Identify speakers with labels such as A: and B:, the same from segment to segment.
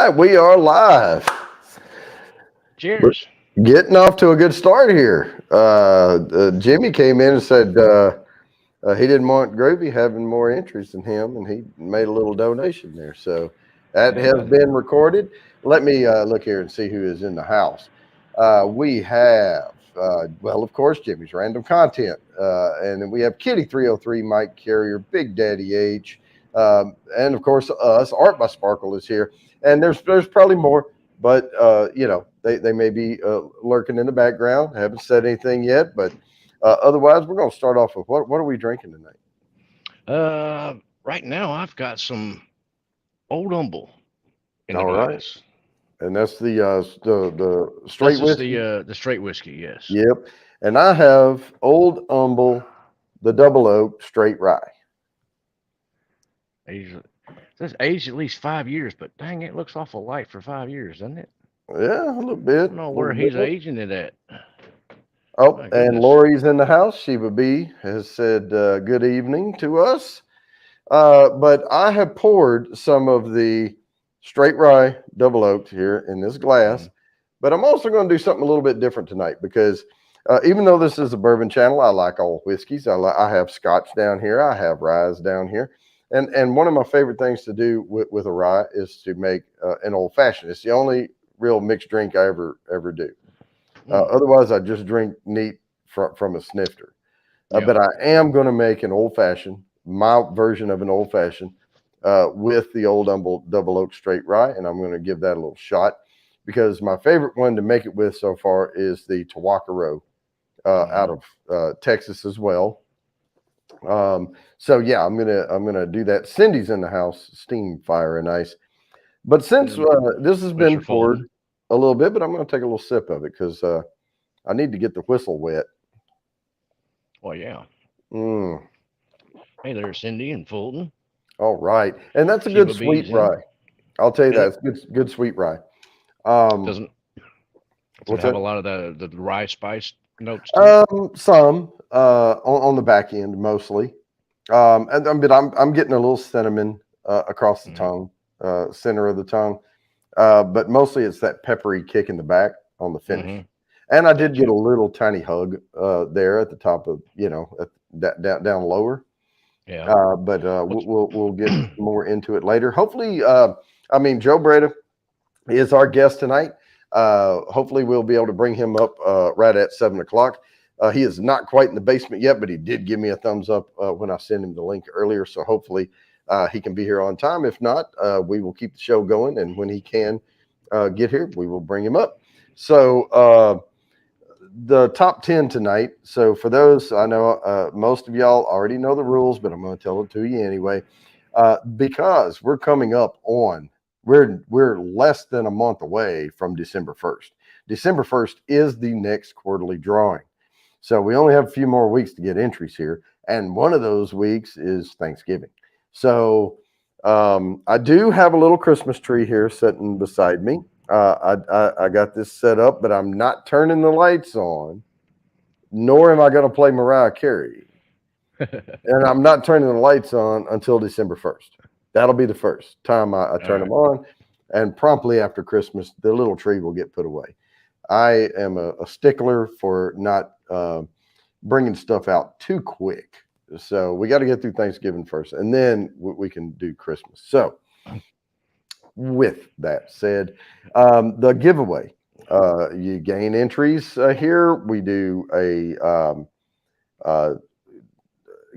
A: right, we are live. We're
B: Cheers.
A: getting off to a good start here. Jimmy came in and said he didn't want Gravy having more entries than him, and he made a little donation there. So that has been recorded. Let me look here and see who is in the house. We have, well, of course, Jimmy's Random Content. And then we have Kitty 303, Mike Carrier, Big Daddy H, and of course, us. Art by Sparkle is here. And there's probably more, but, they may be lurking in the background. Haven't said anything yet, but otherwise, we're going to start off with what are we drinking tonight?
B: Right now I've got some Old Humble in the
A: All right.
B: glass.
A: And that's the straight
B: This is
A: whiskey.
B: the straight whiskey, yes.
A: Yep. And I have Old Humble, the Double Oak Straight Rye.
B: It says aged at least 5 years, but dang, it looks awful light for 5 years, doesn't it?
A: Yeah, a little
B: I
A: bit.
B: don't know
A: A
B: where
A: little
B: he's
A: bit.
B: aging it at.
A: Oh,
B: My
A: and
B: goodness.
A: Lori's in the house. Sheba B has said good evening to us. But I have poured some of the straight rye double oaked here in this glass.
B: Mhm.
A: But I'm also going to do something a little bit different tonight because even though this is a bourbon channel, I like all whiskeys. I have scotch down here. I have ryes down here. And one of my favorite things to do with a rye is to make an old fashioned. It's the only real mixed drink I ever do. Otherwise, I just drink neat from a snifter.
B: Yeah.
A: But I am going to make an old fashioned, my version of an old fashioned, with the Old Humble Double Oak Straight Rye, and I'm going to give that a little shot because my favorite one to make it with so far is the Tawakaro out of Texas as well. So yeah, I'm gonna do that. Cindy's in the house, steam fire and ice. But since this has
B: Which
A: been
B: are folding.
A: poured a little bit, but I'm going to take a little sip of it because I need to get the whistle wet.
B: Well, yeah.
A: Mm,
B: Hey, there's Cindy and Fulton.
A: all right, and that's a good
B: Sheba
A: sweet
B: B's in.
A: rye. I'll tell you that
B: Yep.
A: it's good sweet rye. Um,
B: Doesn't it
A: what's
B: have
A: that?
B: a lot of the rye spice notes to it?
A: Some on the back end mostly. But I'm getting a little cinnamon across the
B: Mhm.
A: tongue, center of the tongue. But mostly it's that peppery kick in the back on the finish.
B: Mhm.
A: And I did get
B: Gotcha.
A: a little tiny hug there at the top of down lower.
B: Yeah.
A: But
B: What's
A: we'll get more into it later. Hopefully, I mean Joe Breda is our guest tonight. Hopefully, we'll be able to bring him up right at 7 o'clock. He is not quite in the basement yet, but he did give me a thumbs up when I sent him the link earlier. So hopefully he can be here on time. If not, we will keep the show going. And when he can get here, we will bring him up. So the top 10 tonight. So for those, I know most of y'all already know the rules, but I'm going to tell it to you anyway. Because we're coming up on we're less than a month away from December 1st. December 1st is the next quarterly drawing. So we only have a few more weeks to get entries here. And one of those weeks is Thanksgiving. So I do have a little Christmas tree here sitting beside me. I got this set up, but I'm not turning the lights on, nor am I going to play Mariah Carey. And I'm not turning the lights on until December 1st. That'll be the first time I
B: All
A: turn
B: right.
A: them on. And promptly after Christmas, the little tree will get put away. I am a stickler for not bringing stuff out too quick. So we got to get through Thanksgiving first, and then we can do Christmas. So with that said, the giveaway, you gain entries here. We do a uh,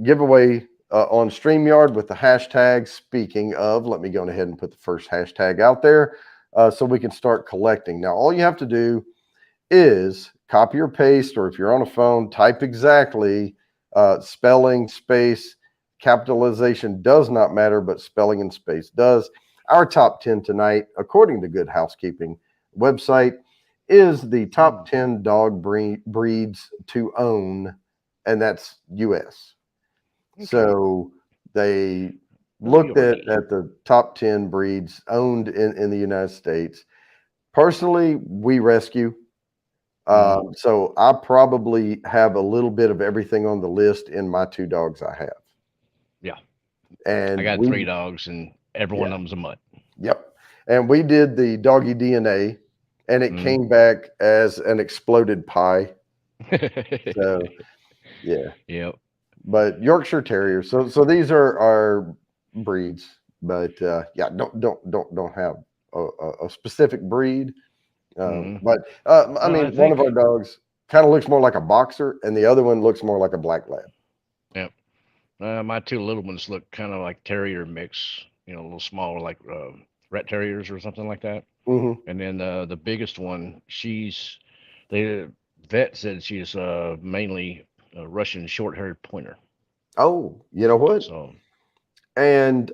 A: giveaway on StreamYard with the hashtag. Speaking of, let me go ahead and put the first hashtag out there so we can start collecting. Now, all you have to do is copy or paste, or if you're on a phone, type exactly spelling, space, capitalization does not matter, but spelling and space does. Our top 10 tonight, according to Good Housekeeping website, is the top 10 dog breeds to own, and that's US.
B: Okay.
A: So they
B: New
A: looked
B: Yorkie.
A: at the top 10 breeds owned in the United States. Personally, we rescue.
B: Mhm.
A: So I probably have a little bit of everything on the list in my two dogs I have.
B: Yeah. I
A: And
B: got
A: we,
B: 3 dogs, and every
A: yeah,
B: one of them's a mutt.
A: yep. And we did the doggy DNA, and it came back as an exploded pie. So yeah,
B: Yep.
A: but Yorkshire Terriers. So these are our breeds, but yeah, don't have a specific breed.
B: Mhm.
A: But I
B: Well,
A: mean,
B: I
A: one of our
B: think,
A: dogs kind of looks more like a boxer, and the other one looks more like a black lab.
B: yep. My two little ones look kind of like terrier mix, a little smaller, like rat terriers or something like that.
A: Hmm.
B: And then the biggest one, the vet said she's mainly a Russian short-haired pointer.
A: Oh, you know what?
B: So,
A: And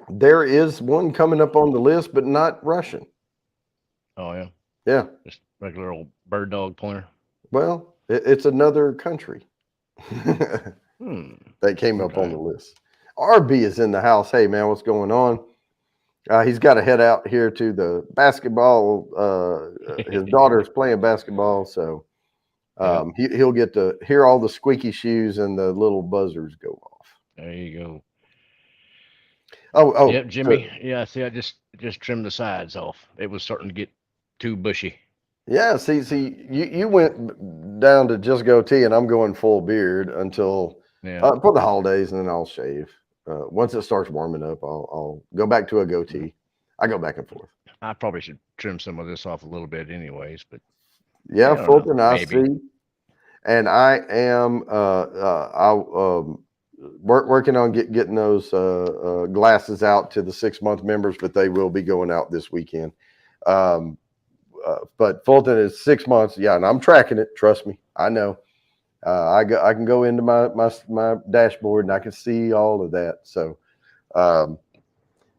A: there is one coming up on the list, but not Russian.
B: oh yeah,
A: Yeah.
B: just regular old bird dog pointer.
A: Well, it's another country
B: Hmm.
A: that came up on the
B: Okay.
A: list. RB is in the house. Hey, man, what's going on? He's got to head out here to the basketball. His daughter is playing basketball, so
B: Yep.
A: he'll get to hear all the squeaky shoes and the little buzzers go off.
B: There you go.
A: Oh,
B: Yep, Jimmy. Yeah, see, I just trimmed the sides off. It was starting to get too bushy.
A: yeah. See, you went down to just goatee, and I'm going full beard until
B: Yeah.
A: for the holidays, and then I'll shave. Once it starts warming up, I'll go back to a goatee. I go back and forth.
B: I probably should trim some of this off a little bit, anyways. But
A: Yeah,
B: I don't know.
A: Fulton, I
B: Maybe.
A: see. And I am working on getting those glasses out to the 6 month members, but they will be going out this weekend. Um, but Fulton is 6 months, yeah, and I'm tracking it. Trust me, I know. I can go into my dashboard and I can see all of that. So um,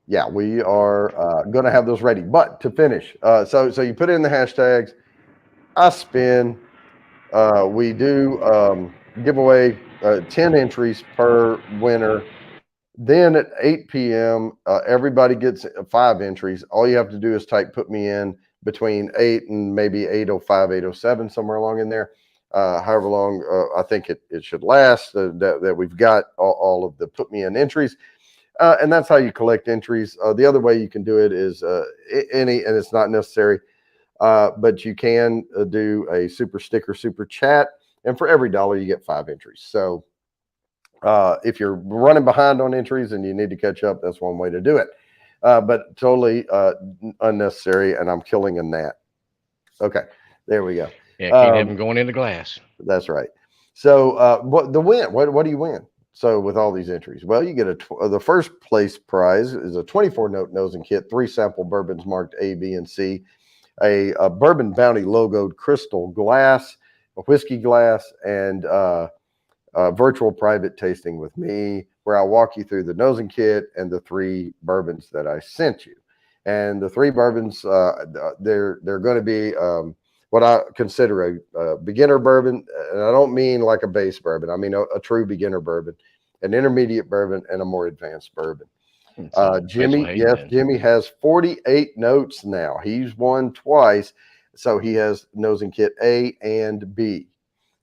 A: yeah, we are going to have those ready. But to finish, so you put in the hashtags. I spin. We do give away 10 entries per winner. Then at 8 p.m., everybody gets 5 entries. All you have to do is type "put me in" between 8 and maybe 8:05, 8:07, somewhere along in there. However long I think it should last, that we've got all of the "put me in" entries. And that's how you collect entries. The other way you can do it is and it's not necessary. But you can do a super sticker, super chat, and for every dollar you get 5 entries. So if you're running behind on entries and you need to catch up, that's one way to do it. But totally unnecessary, and I'm killing a gnat. Okay, there we go.
B: Yeah, can't have them going in the glass.
A: That's right. So what the win? What do you win? So with all these entries, well, you get the first place prize is a 24 note nosing kit, 3 sample bourbons marked A, B, and C, a Bourbon Bounty logoed crystal glass, a whiskey glass, and virtual private tasting with me, where I'll walk you through the nosing kit and the 3 bourbons that I sent you. And the 3 bourbons, they're going to be what I consider a beginner bourbon, and I don't mean like a base bourbon. I mean a true beginner bourbon, an intermediate bourbon, and a more advanced bourbon.
B: So depends on
A: Jimmy,
B: how you
A: yes,
B: win.
A: Jimmy has 48 notes now. He's won twice, so he has nosing kit A and B.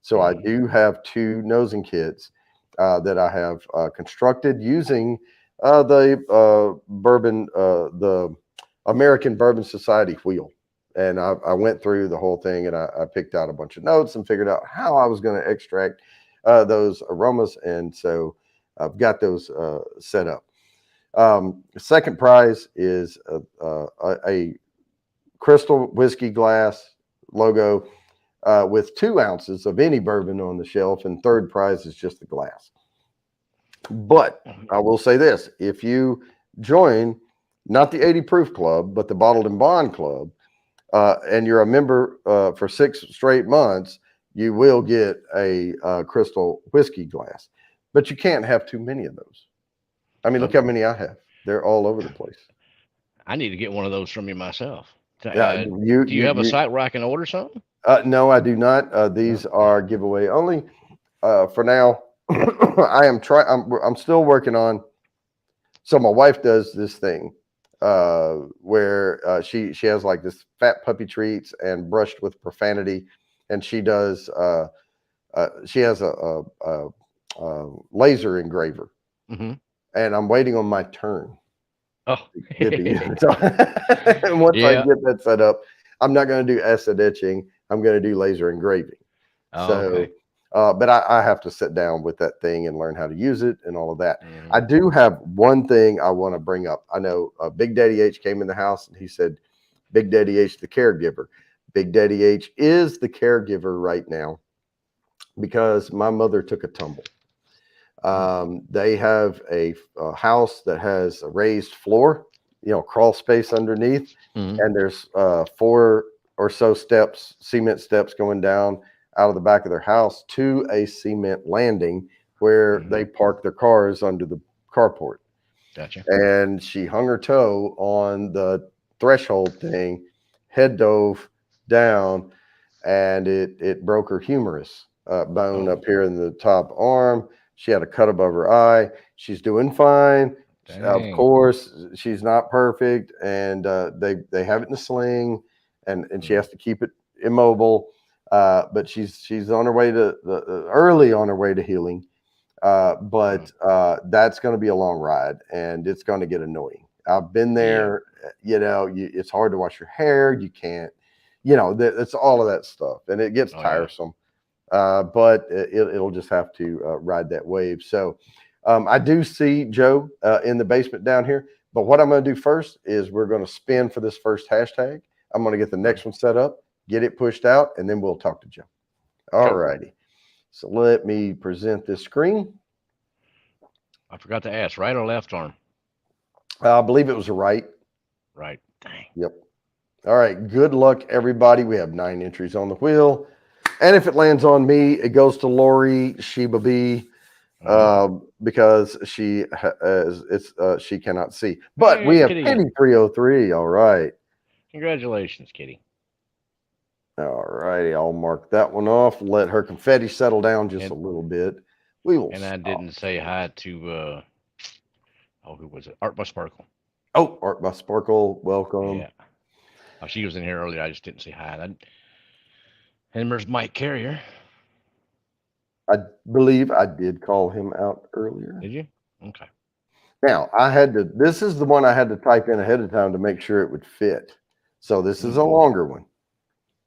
A: So I do have 2 nosing kits that I have constructed using the the American Bourbon Society wheel. And I went through the whole thing, and I picked out a bunch of notes and figured out how I was going to extract those aromas. And so I've got those set up. The second prize is a crystal whiskey glass logo with 2 ounces of any bourbon on the shelf, and third prize is just the glass. But I will say this: if you join not the 80 Proof Club, but the Bottled and Bond Club, and you're a member for 6 straight months, you will get a crystal whiskey glass. But you can't have too many of those. I mean, look
B: Nope.
A: how many I have. They're all over the place.
B: I need to get one of those from you myself.
A: Yeah,
B: Do you have a site where I can order something?
A: no, I do not.
B: No.
A: These are giveaway only. For now, I'm still working on. So my wife does this thing where she has like this fat puppy treats and brushed with profanity, and she does. She has a laser engraver,
B: Hmm.
A: and I'm waiting on my turn.
B: Oh,
A: get the units on. And once I
B: yeah.
A: get that set up, I'm not going to do acid etching. I'm going to do laser engraving.
B: Oh,
A: So,
B: okay.
A: but I have to sit down with that thing and learn how to use it and all of that.
B: Hmm.
A: I do have one thing I want to bring up. I know Big Daddy H came in the house and he said, Big Daddy H, the caregiver. Big Daddy H is the caregiver right now because my mother took a tumble. They have a house that has a raised floor, crawl space underneath,
B: Hmm.
A: and there's 4 or so steps, cement steps going down out of the back of their house to a cement landing where
B: Hmm.
A: they park their cars under the carport.
B: Gotcha.
A: And she hung her toe on the threshold thing, head dove down, and it broke her humerus bone
B: Oh,
A: up here in the top arm. She had a cut above her eye. She's doing fine. Of
B: dang.
A: course, she's not perfect, and they have it in a sling, and she
B: Mm,
A: has to keep it immobile. But she's on her way to early on her way to healing.
B: mm,
A: But that's going to be a long ride, and it's going to get annoying. I've been
B: yeah.
A: there. It's hard to wash your hair. You can't, it's all of that stuff, and it gets
B: Oh, yeah.
A: tiresome. But it'll just have to ride that wave. So I do see Joe in the basement down here. But what I'm going to do first is we're going to spin for this first hashtag. I'm going to get the
B: Mm.
A: next one set up, get it pushed out, and then we'll talk to Joe. All
B: Okay.
A: righty. So let me present this screen.
B: I forgot to ask, right or left arm?
A: I believe it was a right.
B: Right. Dang.
A: Yep. All right. Good luck, everybody. We have 9 entries on the wheel. And if it lands on me, it goes to Lori Sheba B.
B: Hmm.
A: Because she cannot see. But we
B: Hey,
A: have
B: Kitty.
A: Penny 303. All right.
B: Congratulations, Kitty.
A: All righty. I'll mark that one off. Let her confetti settle down just a
B: And
A: little bit. We will
B: and I
A: stop.
B: didn't say hi to oh, who was it? Art by Sparkle.
A: Oh, Art by Sparkle. Welcome.
B: Yeah. Oh, she was in here earlier. I just didn't say hi. And there's Mike Carrier.
A: I believe I did call him out earlier.
B: Did you? Okay.
A: Now, this is the one I had to type in ahead of time to make sure it would fit. So this is a
B: Mm.
A: longer one.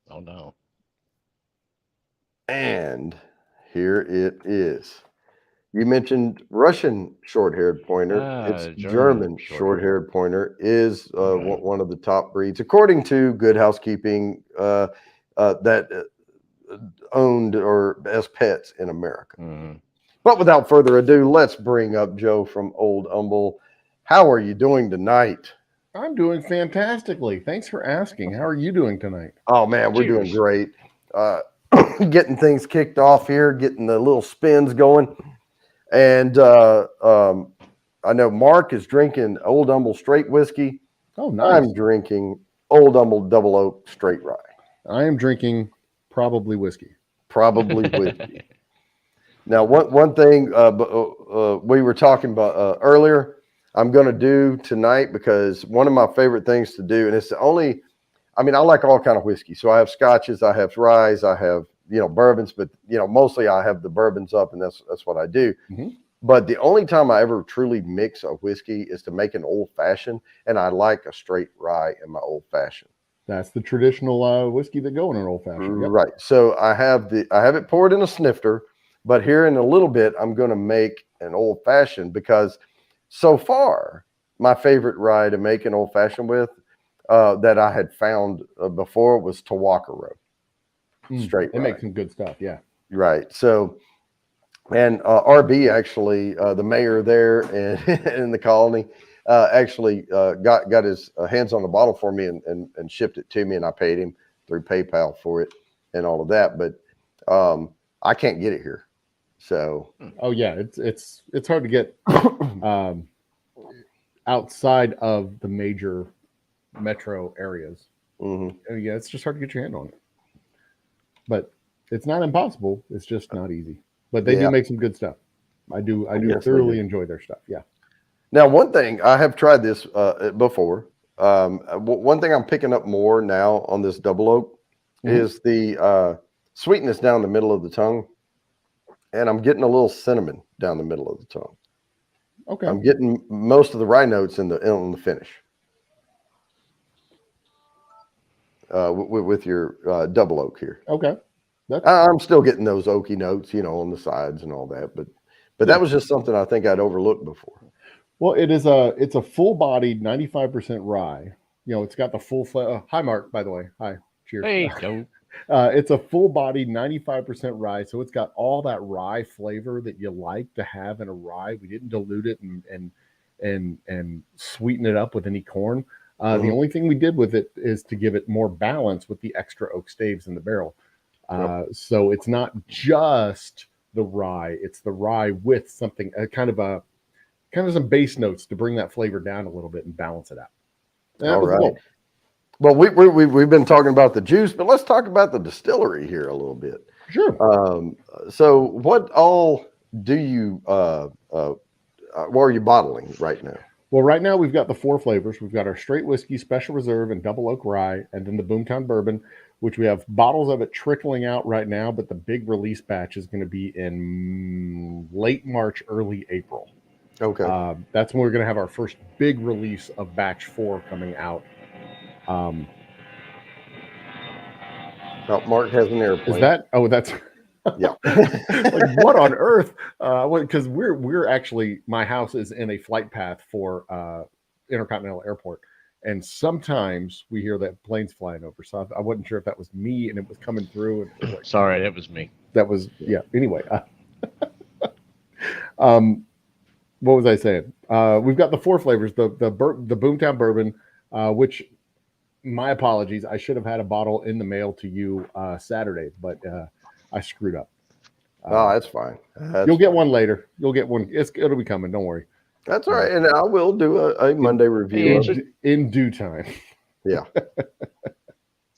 B: Oh no.
A: And here it is. You mentioned Russian short-haired pointer. It's
B: German
A: German
B: short-haired.
A: short-haired pointer is
B: Hmm.
A: one of the top breeds, according to Good Housekeeping, that owned or as pets in America.
B: Hmm.
A: But without further ado, let's bring up Joe from Old Humble. How are you doing tonight?
C: I'm doing fantastically. Thanks for asking. How are you doing tonight?
A: Oh man, we're doing
B: Cheers.
A: great. Uh, getting things kicked off here, getting the little spins going, and I know Mark is drinking Old Humble Straight Whiskey.
C: Oh,
A: I'm
C: nice.
A: drinking Old Humble Double Oak Straight Rye,
C: I am drinking probably whiskey.
A: probably whiskey. Now, one thing we were talking about earlier, I'm going to do tonight because one of my favorite things to do, and it's the only. I mean, I like all kind of whiskey. So I have scotches, I have ryes, I have bourbons, but mostly I have the bourbons up, and that's what I do.
C: Hmm.
A: But the only time I ever truly mix a whiskey is to make an old fashioned, and I like a straight rye in my old fashioned.
C: That's the traditional whiskey that go in an old fashioned. Yep.
A: Right. So I have it poured in a snifter, but here in a little bit I'm going to make an old fashioned because so far my favorite rye to make an old fashioned with that I had found before was Tawakaro straight
C: They
A: rye.
C: make some good stuff. Yeah.
A: Right. So, and RB actually, the mayor there in the colony, actually got his hands on the bottle for me and shipped it to me, and I paid him through PayPal for it and all of that. But I can't get it here. So,
C: Oh yeah. It's hard to get um, outside of the major metro areas.
A: mhm.
C: Yeah, it's just hard to get your hand on it. But it's not impossible. It's just not easy. But they do
A: Yeah.
C: make some good stuff. I do
A: Yes, they
C: thoroughly
A: do.
C: enjoy their stuff. Yeah.
A: Now, one thing I have tried this before. One thing I'm picking up more now on this double oak
C: Mhm.
A: is the sweetness down the middle of the tongue, and I'm getting a little cinnamon down the middle of the tongue.
C: Okay.
A: I'm getting most of the rye notes in the finish. With your double oak here.
C: Okay.
A: I'm still getting those oaky notes, on the sides and all that, but that was just something I think I'd overlooked before.
C: Well, it's a full-bodied 95% rye. It's got the full flavor. Hi, Mark, by the way. Hi. Cheers.
B: Hey, Joe.
C: It's a full-bodied 95% rye, so it's got all that rye flavor that you like to have in a rye. We didn't dilute it and sweeten it up with any corn. The only thing we did with it is to give it more balance with the extra oak staves in the barrel. So it's not just the rye; it's the rye with something kind of some base notes to bring that flavor down a little bit and balance it out.
A: All right. Well, we've been talking about the juice, but let's talk about the distillery here a little bit.
C: Sure.
A: So what all do you what are you bottling right now?
C: Well, right now we've got the 4 flavors. We've got our straight whiskey, special reserve, and double oak rye, and then the Boomtown bourbon, which we have bottles of it trickling out right now, but the big release batch is going to be in late March, early April.
A: Okay.
C: That's when we're going to have our first big release of batch 4 coming out.
A: Mark has an airplane.
C: Is that? Oh, that's
A: yeah.
C: Like what on earth? Because we're actually, my house is in a flight path for Intercontinental Airport, and sometimes we hear that planes flying over. So I wasn't sure if that was me and it was coming through. And it was like,
B: Sorry, that was me.
C: that was Anyway, what was I saying? We've got the 4 flavors. The Boomtown bourbon, which, my apologies, I should have had a bottle in the mail to you Saturday, but I screwed up.
A: That's fine.
C: You'll get one later. You'll get one. It'll be coming. Don't worry.
A: That's all right. And I will do a Monday review
C: in due time.
A: Yeah.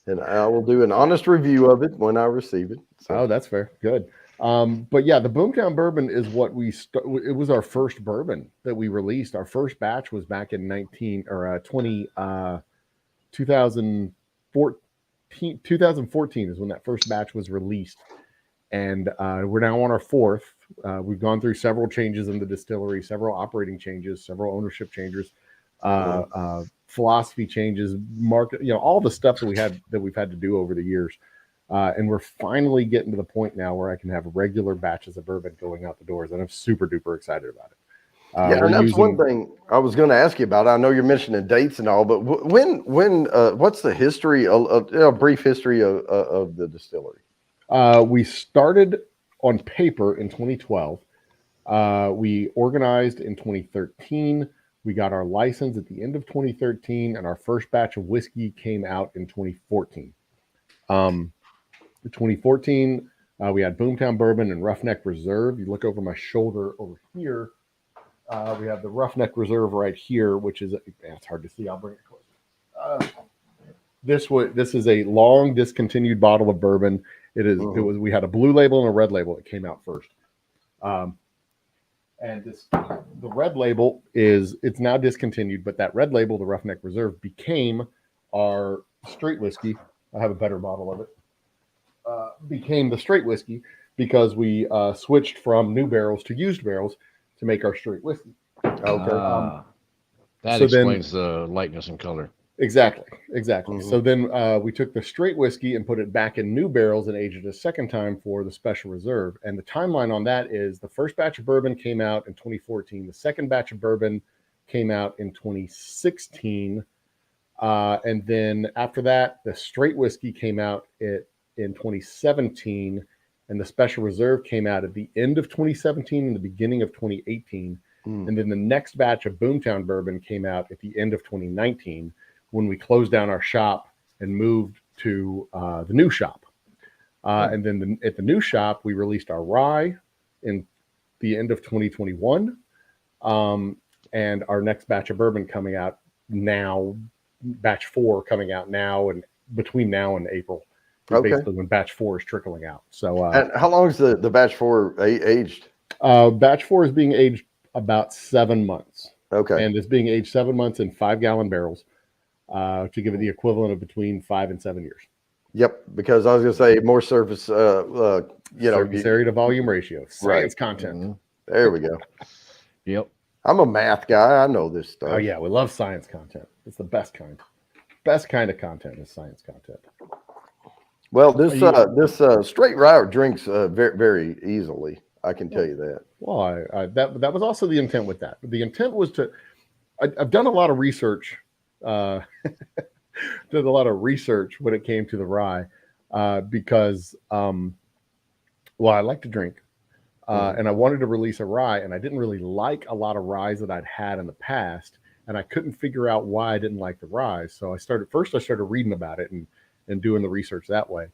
A: And I will do an honest review of it when I receive it. So.
C: Oh, that's fair. Good. But yeah, the Boomtown bourbon is what it was our first bourbon that we released. Our first batch was back in 2014 is when that first batch was released. And we're now on our 4th. We've gone through several changes in the distillery, several operating changes, several ownership changes, philosophy changes, market, all the stuff that we've had to do over the years. And we're finally getting to the point now where I can have regular batches of bourbon going out the doors, and I'm super duper excited about it.
A: And that's one thing I was going to ask you about. I know you're mentioning dates and all, but what's the history, a brief history of the distillery?
C: We started on paper in 2012. We organized in 2013. We got our license at the end of 2013, and our first batch of whiskey came out in 2014. In 2014, we had Boomtown Bourbon and Roughneck Reserve. You look over my shoulder over here. We have the Roughneck Reserve right here, which is it's hard to see. I'll bring it closer. This is a long discontinued bottle of bourbon. We had a blue label and a red label. It came out first. And the red label it's now discontinued, but that red label, the Roughneck Reserve, became our straight whiskey. I have a better bottle of it. Became the straight whiskey because we switched from new barrels to used barrels to make our straight whiskey.
B: Okay. That explains the lightness and color.
C: Exactly. So then we took the straight whiskey and put it back in new barrels and aged it a second time for the special reserve. And the timeline on that is the first batch of bourbon came out in 2014. The second batch of bourbon came out in 2016. And then after that, the straight whiskey came out in 2017. And the special reserve came out at the end of 2017 and the beginning of 2018. And then the next batch of Boomtown bourbon came out at the end of 2019 when we closed down our shop and moved to the new shop. And then at the new shop, we released our rye in the end of 2021. And our next batch of bourbon coming out now, batch 4 coming out now, and between now and April. Basically when batch 4 is trickling out. So
A: and how long is the batch 4 aged?
C: Batch 4 is being aged about 7 months.
A: Okay.
C: And it's being aged 7 months in 5-gallon barrels to give it the equivalent of between 5 and 7 years.
A: Yep, because I was going to say more surface,
C: surface area to volume ratio, science content.
A: There we go.
B: Yep.
A: I'm a math guy. I know this stuff.
C: Oh yeah, we love science content. It's the best kind. Best kind of content is science content.
A: Well, this straight rye drinks very very easily. I can tell you that.
C: Well, that was also the intent with that. The intent was to. I've done a lot of research. Did a lot of research when it came to the rye, because I like to drink, and I wanted to release a rye, and I didn't really like a lot of ryes that I'd had in the past, and I couldn't figure out why I didn't like the rye. So I started reading about it and doing the research that way.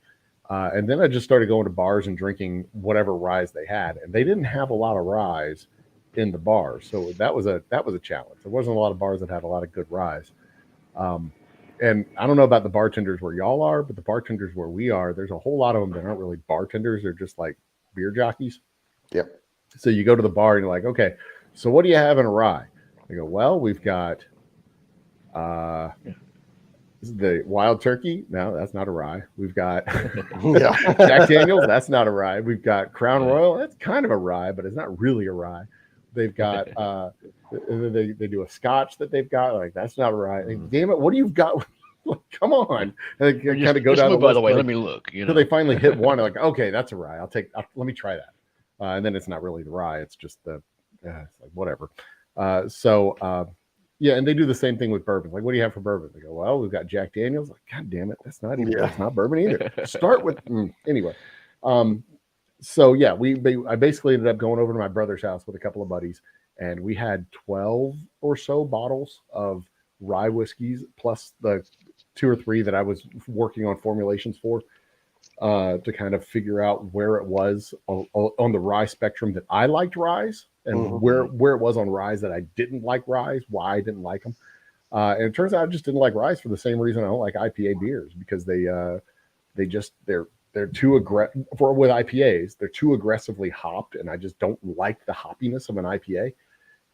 C: And then I just started going to bars and drinking whatever ryes they had, and they didn't have a lot of ryes in the bars, so that was a challenge. There wasn't a lot of bars that had a lot of good ryes. And I don't know about the bartenders where y'all are, but the bartenders where we are, there's a whole lot of them that aren't really bartenders. They're just like beer jockeys.
A: Yep.
C: So you go to the bar and you're like, okay, so what do you have in a rye? They go, well, we've got the Wild Turkey. No, that's not a rye. We've got Jack Daniels. That's not a rye. We've got Crown Royal. That's kind of a rye, but it's not really a rye. They've got they do a Scotch that they've got. Like, that's not a rye. Like, damn it, what do you got? Like, come on. And they kind of go down the list.
B: By the way,
C: like,
B: let me look.
C: So they finally hit one. They're like, okay, that's a rye. Let me try that. And then it's not really the rye. It's just it's like whatever. Yeah, and they do the same thing with bourbon. Like, what do you have for bourbon? They go, well, we've got Jack Daniels. Like, God damn it, that's not even that's not bourbon either. Start with anyway. So yeah, I basically ended up going over to my brother's house with a couple of buddies, and we had 12 or so bottles of rye whiskeys, plus the 2 or 3 that I was working on formulations for, to kind of figure out where it was on the rye spectrum that I liked ryes, and where it was on ryes that I didn't like ryes, why I didn't like them. And it turns out I just didn't like ryes for the same reason I don't like IPA beers, because they're too aggressive with IPAs. They're too aggressively hopped, and I just don't like the hoppiness of an IPA.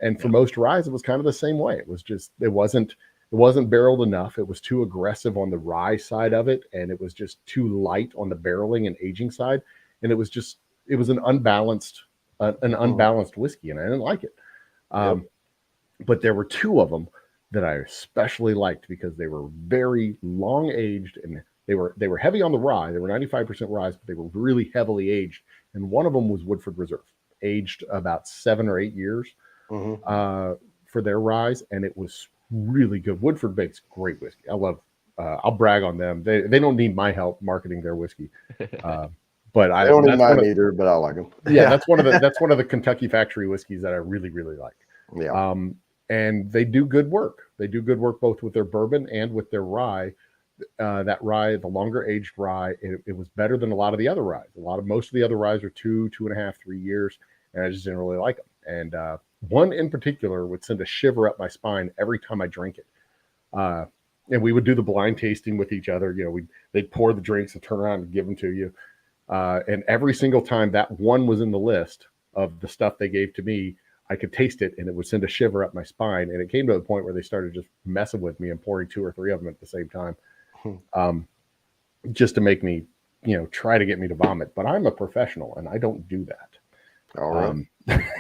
C: And for most ryes, it was kind of the same way. It was just it wasn't barreled enough. It was too aggressive on the rye side of it, and it was just too light on the barreling and aging side. And it was an unbalanced whiskey, and I didn't like it. But there were 2 of them that I especially liked because they were very long aged, and they were heavy on the rye. They were 95% rye, but they were really heavily aged. And one of them was Woodford Reserve, aged about 7 or 8 years for their rye, and it was really good. Woodford makes great whiskey. I love. I'll brag on them. They don't need my help marketing their whiskey, but I
A: don't need mine either. But I like them.
C: Yeah, that's one of the Kentucky Factory whiskeys that I really really like.
A: Yeah.
C: And they do good work. They do good work both with their bourbon and with their rye. That rye, the longer aged rye, it was better than a lot of the other ryes. Most of the other ryes are 2.5, 3 years, and I just didn't really like them. And one in particular would send a shiver up my spine every time I drank it. And we would do the blind tasting with each other. You know, they'd pour the drinks and turn around and give them to you. And every single time that one was in the list of the stuff they gave to me, I could taste it, and it would send a shiver up my spine. And it came to the point where they started just messing with me and pouring 2 or 3 of them at the same time, just to make me, try to get me to vomit. But I'm a professional, and I don't do that.
A: All right.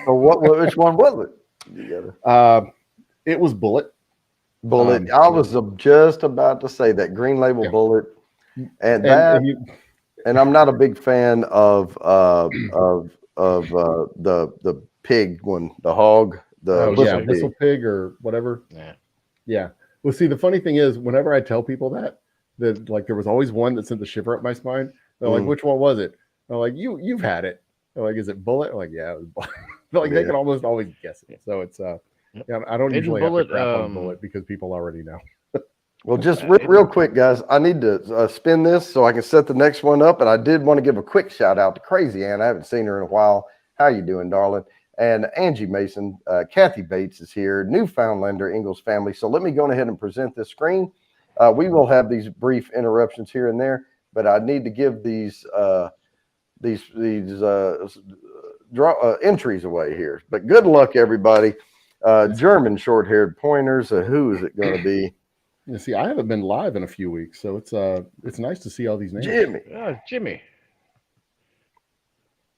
A: So which one was it?
C: It was Bullet.
A: Bullet. I was just about to say that Green Label Bullet, and I'm not a big fan of the pig one, the hog,
C: whistle pig or whatever. Yeah. Well, see, the funny thing is, whenever I tell people that like there was always one that sent the shiver up my spine. They're like, "Which one was it?" I'm like, "You've had it." They're like, "Is it Bullet?" I'm like, "Yeah, it was Bullet." Like they can almost always guess it. So it's I don't usually have to crap on Bullet because people already know.
A: Well, just real quick, guys, I need to spin this so I can set the next one up. And I did want to give a quick shout out to Crazy Ann. I haven't seen her in a while. How you doing, darling? And Angie Mason, Kathy Bates is here, Newfoundlander, Ingalls family. So let me go ahead and present this screen. We will have these brief interruptions here and there, but I need to give these entries away here. But good luck, everybody. German short-haired pointers. Who is it going to be?
C: You see, I haven't been live in a few weeks, so it's nice to see all these names.
A: Jimmy.
B: Jimmy.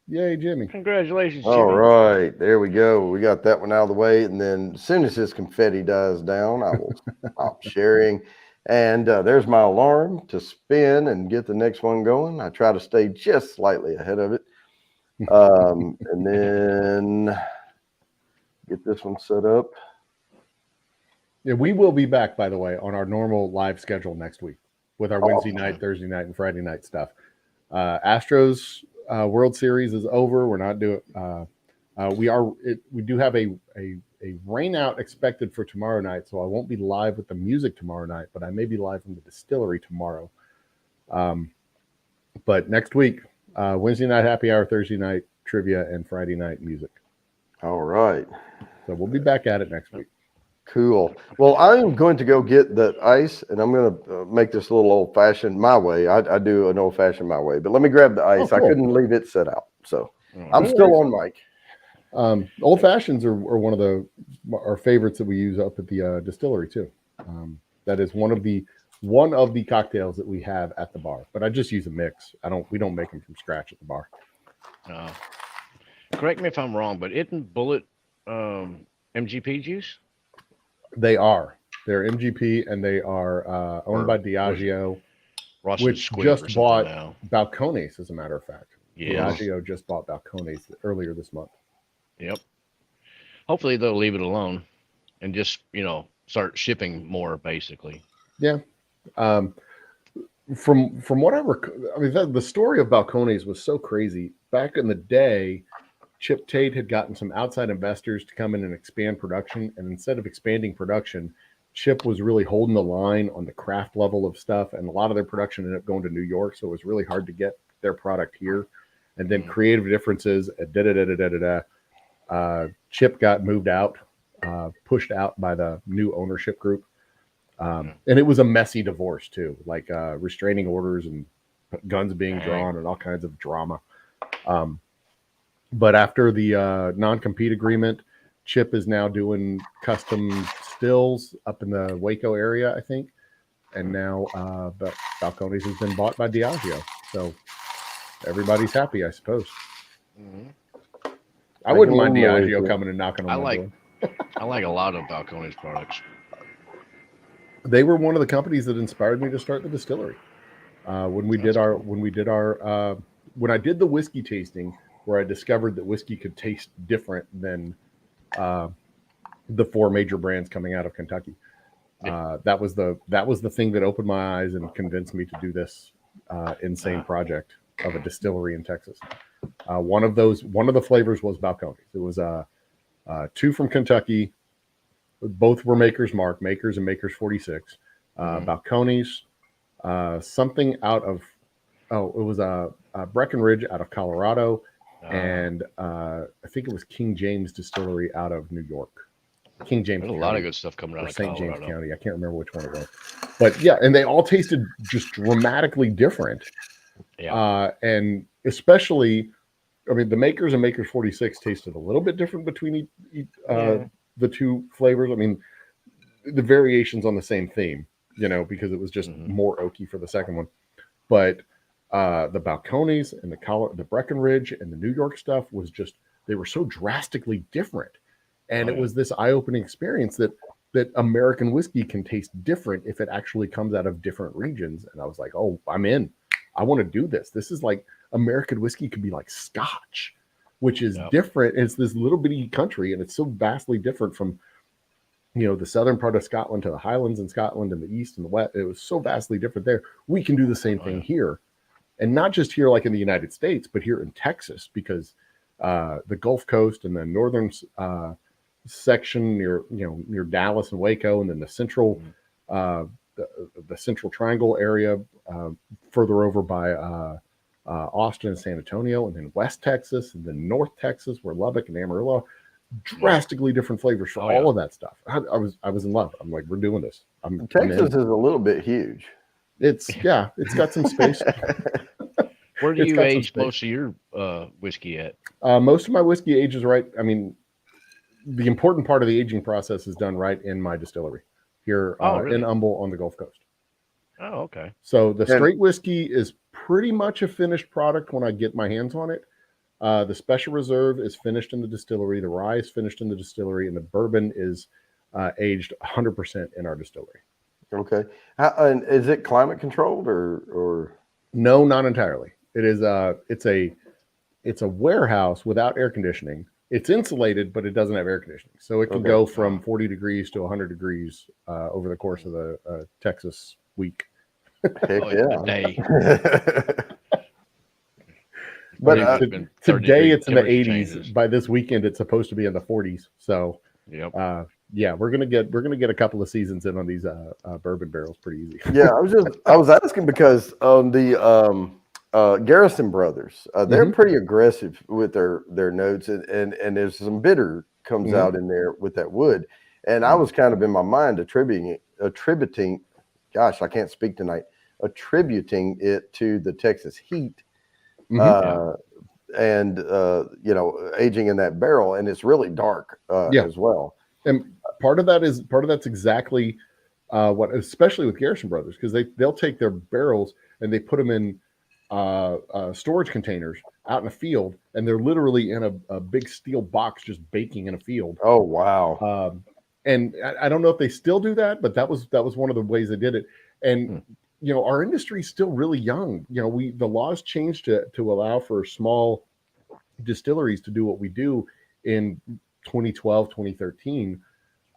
C: Yay, Jimmy.
B: Congratulations,
A: All
B: Jimmy.
A: right, there we go. We got that one out of the way, and then as soon as this confetti dies down, I will stop sharing. And there's my alarm to spin and get the next one going. I try to stay just slightly ahead of it, and then get this one set up.
C: Yeah, we will be back, by the way, on our normal live schedule next week with our Wednesday night, Thursday night, and Friday night stuff. Astros World Series is over. We're not doing. We do have a rain out expected for tomorrow night, so I won't be live with the music tomorrow night, but I may be live from the distillery tomorrow. But next week, Wednesday night happy hour, Thursday night trivia, and Friday night music.
A: All right.
C: So we'll be back at it next week.
A: Cool. Well, I'm going to go get the ice, and I'm going to make this a little old-fashioned my way. I do an old-fashioned my way, but let me grab the ice.
C: Oh, cool.
A: I couldn't leave it set out, so I'm still on mic.
C: Old fashions are one of our favorites that we use up at the distillery too. That is one of the cocktails that we have at the bar. But I just use a mix. We don't make them from scratch at the bar.
B: Correct me if I'm wrong, but isn't Bullet MGP juice?
C: They're MGP, and they are owned by Diageo, which just bought Balcones, as a matter of fact. Yeah. Diageo just bought Balcones earlier this month.
B: Yep. Hopefully they'll leave it alone and just, start shipping more, basically.
C: Yeah. From what the story of Balcones was so crazy. Back in the day, Chip Tate had gotten some outside investors to come in and expand production. And instead of expanding production, Chip was really holding the line on the craft level of stuff. And a lot of their production ended up going to New York. So it was really hard to get their product here. And then creative differences, Chip got moved out, pushed out by the new ownership group. And it was a messy divorce too, like restraining orders and guns being drawn and all kinds of drama. But after the non-compete agreement, Chip is now doing custom stills up in the Waco area, I think. And now Balcones has been bought by Diageo. So everybody's happy, I suppose. Mm-hmm. I wouldn't mind Diageo coming and knocking on my door.
B: I like a lot of Balcones products.
C: They were one of the companies that inspired me to start the distillery. When I did the whiskey tasting, where I discovered that whiskey could taste different than the four major brands coming out of Kentucky. That was the thing that opened my eyes and convinced me to do this insane project of a distillery in Texas. One of the flavors was Balcones. It was two from Kentucky. Both were Maker's Mark, Maker's and Maker's 46. Balcones, something out of it was Breckenridge out of Colorado, and I think it was King James Distillery out of New York. King James.
B: There's a lot of good stuff coming out of
C: St.
B: Colorado.
C: James County. I can't remember which one it was, but yeah, and they all tasted just dramatically different. Yeah. And especially, the Makers and Makers 46 tasted a little bit different between the two flavors. The variations on the same theme, because it was just more oaky for the second one. But the Balcones and the Breckenridge and the New York stuff they were so drastically different. And it was this eye-opening experience that American whiskey can taste different if it actually comes out of different regions. And I was like, oh, I'm in. I want to do this. This is like American whiskey could be like Scotch, which is different. It's this little bitty country, and it's so vastly different from, the southern part of Scotland to the Highlands in Scotland and the east and the west. It was so vastly different there. We can do the same thing here, and not just here like in the United States, but here in Texas, because the Gulf Coast and the northern section near Dallas and Waco, and then the central the Central Triangle area further over by Austin and San Antonio, and then West Texas, and then North Texas, where Lubbock and Amarillo, drastically different flavors for all of that stuff. I was in love. I'm like, we're doing this.
A: Texas is a little bit huge.
C: It's got some space.
B: Where do you age most of your whiskey at?
C: Most of my whiskey ages right. The important part of the aging process is done right in my distillery here in Humble on the Gulf Coast.
B: Oh, okay.
C: So the straight whiskey is pretty much a finished product when I get my hands on it. The special reserve is finished in the distillery. The rye is finished in the distillery, and the bourbon is aged 100% in our distillery.
A: Okay. And is it climate controlled or?
C: No, not entirely. It is it's a warehouse without air conditioning. It's insulated, but it doesn't have air conditioning, so it can go from 40 degrees to 100 degrees over the course of the Texas week.
A: Heck
B: A day.
A: But
C: today it's in the 80s.
B: Changes.
C: By this weekend, it's supposed to be in the 40s. So,
B: yep.
C: Yeah, we're gonna get a couple of seasons in on these bourbon barrels pretty easy.
A: Yeah, I was asking because on the Garrison brothers, they're pretty aggressive with their notes, and there's some bitter comes out in there with that wood, and I was kind of in my mind attributing, gosh, I can't speak tonight, attributing it to the Texas heat, and aging in that barrel, and it's really dark as well.
C: And part of that's exactly what, especially with Garrison Brothers, because they'll take their barrels and they put them in storage containers out in a field, and they're literally in a big steel box just baking in a field.
A: Oh wow!
C: And I don't know if they still do that, but that was one of the ways they did it. And our industry is still really young. The laws changed to allow for small distilleries to do what we do in 2012, 2013.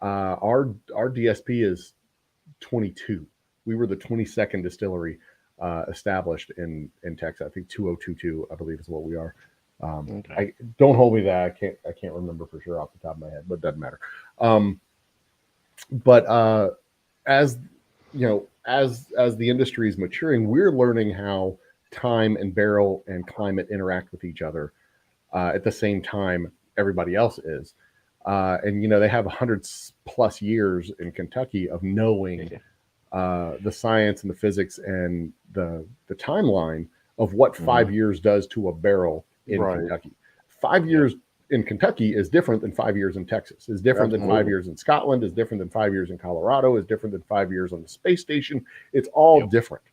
C: Our DSP is 22. We were the 22nd distillery established in Texas. I think 2022, I believe, is what we are. I don't hold me to that. I can't remember for sure off the top of my head, but it doesn't matter. But as the industry is maturing, we're learning how time and barrel and climate interact with each other at the same time everybody else is. And they have 100+ years in Kentucky of knowing the science and the physics and the timeline of what 5 years does to a barrel in Kentucky. 5 years in Kentucky is different than 5 years in Texas, is different than 5 years in Scotland, is different than 5 years in Colorado, is different than 5 years on the space station. It's all different.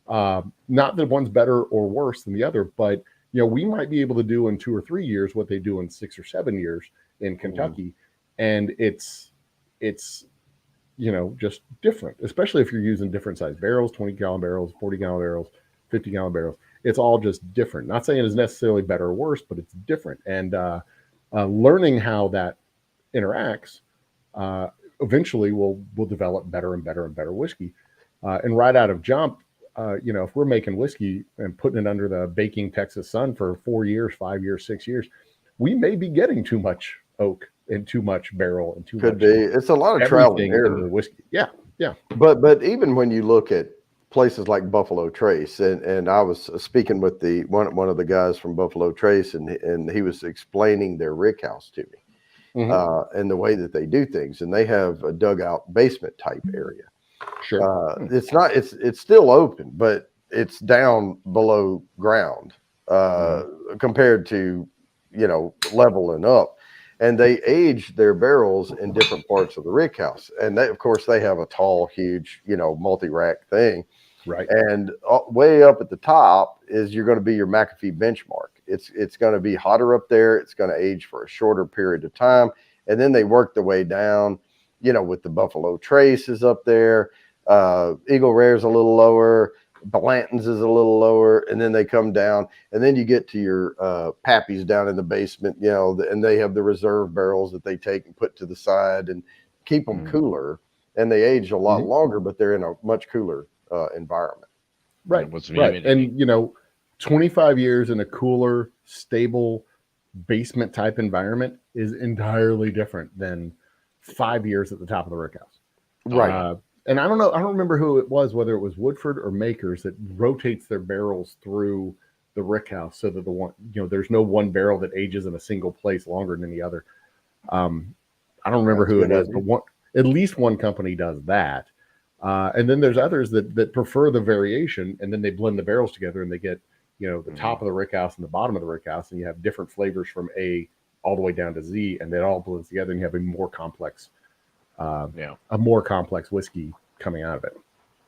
C: Not that one's better or worse than the other, but we might be able to do in 2 or 3 years what they do in 6 or 7 years in Kentucky. And it's just different, especially if you're using different size barrels, 20-gallon barrels, 40-gallon barrels, 50-gallon barrels. It's all just different. Not saying it's necessarily better or worse, but it's different. And learning how that interacts eventually will develop better and better and better whiskey. And right out of jump, if we're making whiskey and putting it under the baking Texas sun for 4 years, 5 years, 6 years, we may be getting too much oak and too much barrel and too much.
A: Could be. It's a lot of trial and error
C: into the whiskey. Yeah.
A: But even when you look at places like Buffalo Trace, and I was speaking with one of the guys from Buffalo Trace, and he was explaining their rick house to me, and the way that they do things, and they have a dugout basement type area.
C: Sure.
A: It's still open, but it's down below ground compared to level and up. And they age their barrels in different parts of the rick house. And they, of course, they have a tall, huge, multi-rack thing.
C: Right.
A: And way up at the top is you're going to be your McAfee benchmark. It's going to be hotter up there. It's going to age for a shorter period of time. And then they work their way down, with the Buffalo Trace is up there. Eagle Rare's a little lower. Blanton's is a little lower, and then they come down, and then you get to your Pappy's down in the basement, and they have the reserve barrels that they take and put to the side and keep them cooler, and they age a lot longer, but they're in a much cooler environment.
C: Right. And 25 years in a cooler, stable basement type environment is entirely different than 5 years at the top of the rick house.
A: Right.
C: And I don't know, I don't remember who it was, whether it was Woodford or Makers, that rotates their barrels through the rick house so that there's no one barrel that ages in a single place longer than the other. I don't remember who it is, but at least one company does that. And then there's others that prefer the variation, and then they blend the barrels together and they get, the top of the rick house and the bottom of the rick house, and you have different flavors from A all the way down to Z, and it all blends together, and you have a more complex whiskey coming out of it.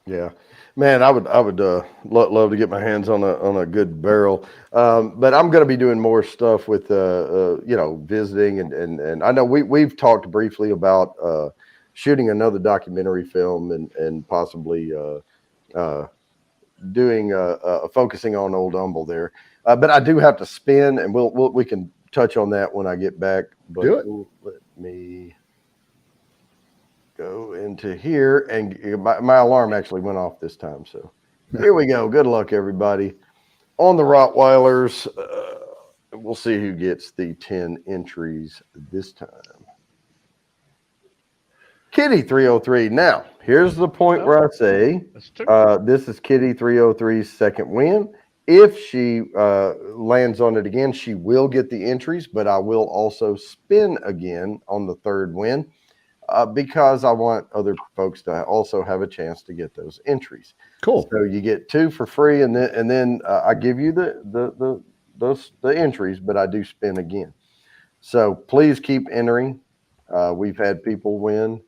A: Yeah, man, I would love to get my hands on a good barrel. But I'm going to be doing more stuff with visiting and I know we've talked briefly about shooting another documentary film and possibly uh, doing focusing on Old Humble there. But I do have to spin, and we can touch on that when I get back. But
C: Do it.
A: let me go into here, and my alarm actually went off this time. So here we go. Good luck, everybody. On the Rottweilers, we'll see who gets the 10 entries this time. Kitty 303. Now, here's the point where I say this is Kitty 303's second win. If she lands on it again, she will get the entries, but I will also spin again on the third win. Because I want other folks to also have a chance to get those entries.
C: Cool.
A: So you get 2 for free, and then I give you the entries, but I do spin again. So please keep entering. We've had people win,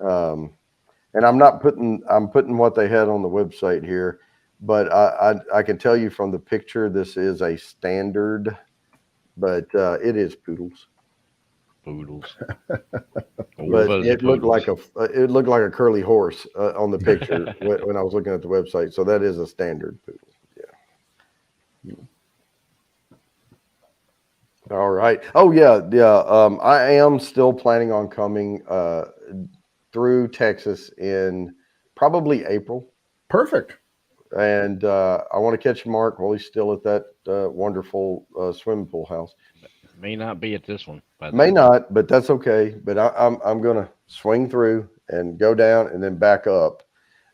A: and I'm putting what they had on the website here, but I can tell you from the picture this is a standard, but it is poodles.
B: Poodles.
A: But it looked like a curly horse on the picture when I was looking at the website. So that is a standard poodle. Yeah. All right. Oh yeah. I am still planning on coming through Texas in probably April.
C: Perfect.
A: And I want to catch Mark while he's still at that wonderful swimming pool house.
B: May not be at this one.
A: May not, but that's okay. But I'm going to swing through and go down and then back up.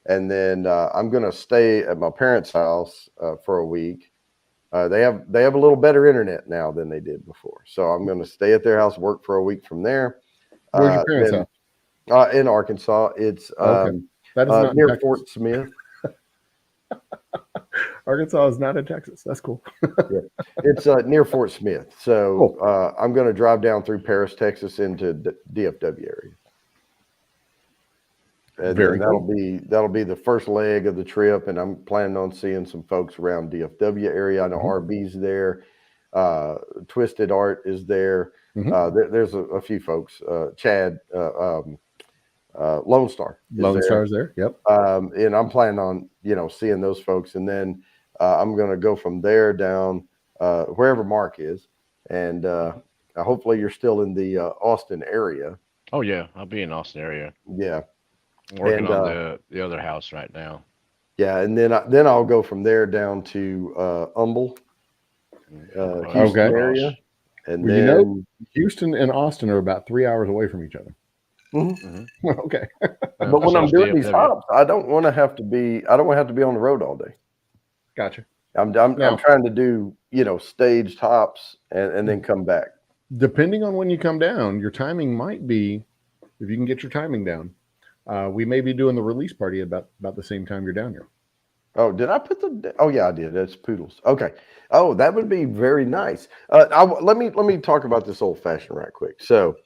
A: And then I'm going to stay at my parents' house for a week. They have a little better internet now than they did before. So I'm going to stay at their house, work for a week from there.
C: Where's your parents' house?
A: In Arkansas. It's
C: okay. That is not
A: near
C: Texas.
A: Fort Smith.
C: Arkansas is not in Texas. That's cool.
A: Yeah. It's near Fort Smith. So cool. I'm going to drive down through Paris, Texas into the DFW area. And that'll be the first leg of the trip, and I'm planning on seeing some folks around DFW area. I know RB's there, Twisted Art is there. There's a few folks. Chad, Lone Star.
C: Lone Star's there. Yep.
A: And I'm planning on seeing those folks, and then I'm going to go from there down wherever Mark is, and hopefully you're still in the Austin area.
B: Oh yeah, I'll be in Austin area.
A: Yeah.
B: I'm working on the other house right now.
A: Yeah, and then I'll go from there down to Humble, Houston area, and then
C: Houston and Austin are about 3 hours away from each other. Okay,
A: but when I'm doing these hops, I don't want to have to be on the road all day.
C: Gotcha.
A: I'm trying to do staged hops and then come back.
C: Depending on when you come down, your timing might be, if you can get your timing down. We may be doing the release party about the same time you're down here.
A: Oh, did I put oh yeah, I did. That's poodles. Okay. Oh, that would be very nice. Let me talk about this old fashioned right quick. So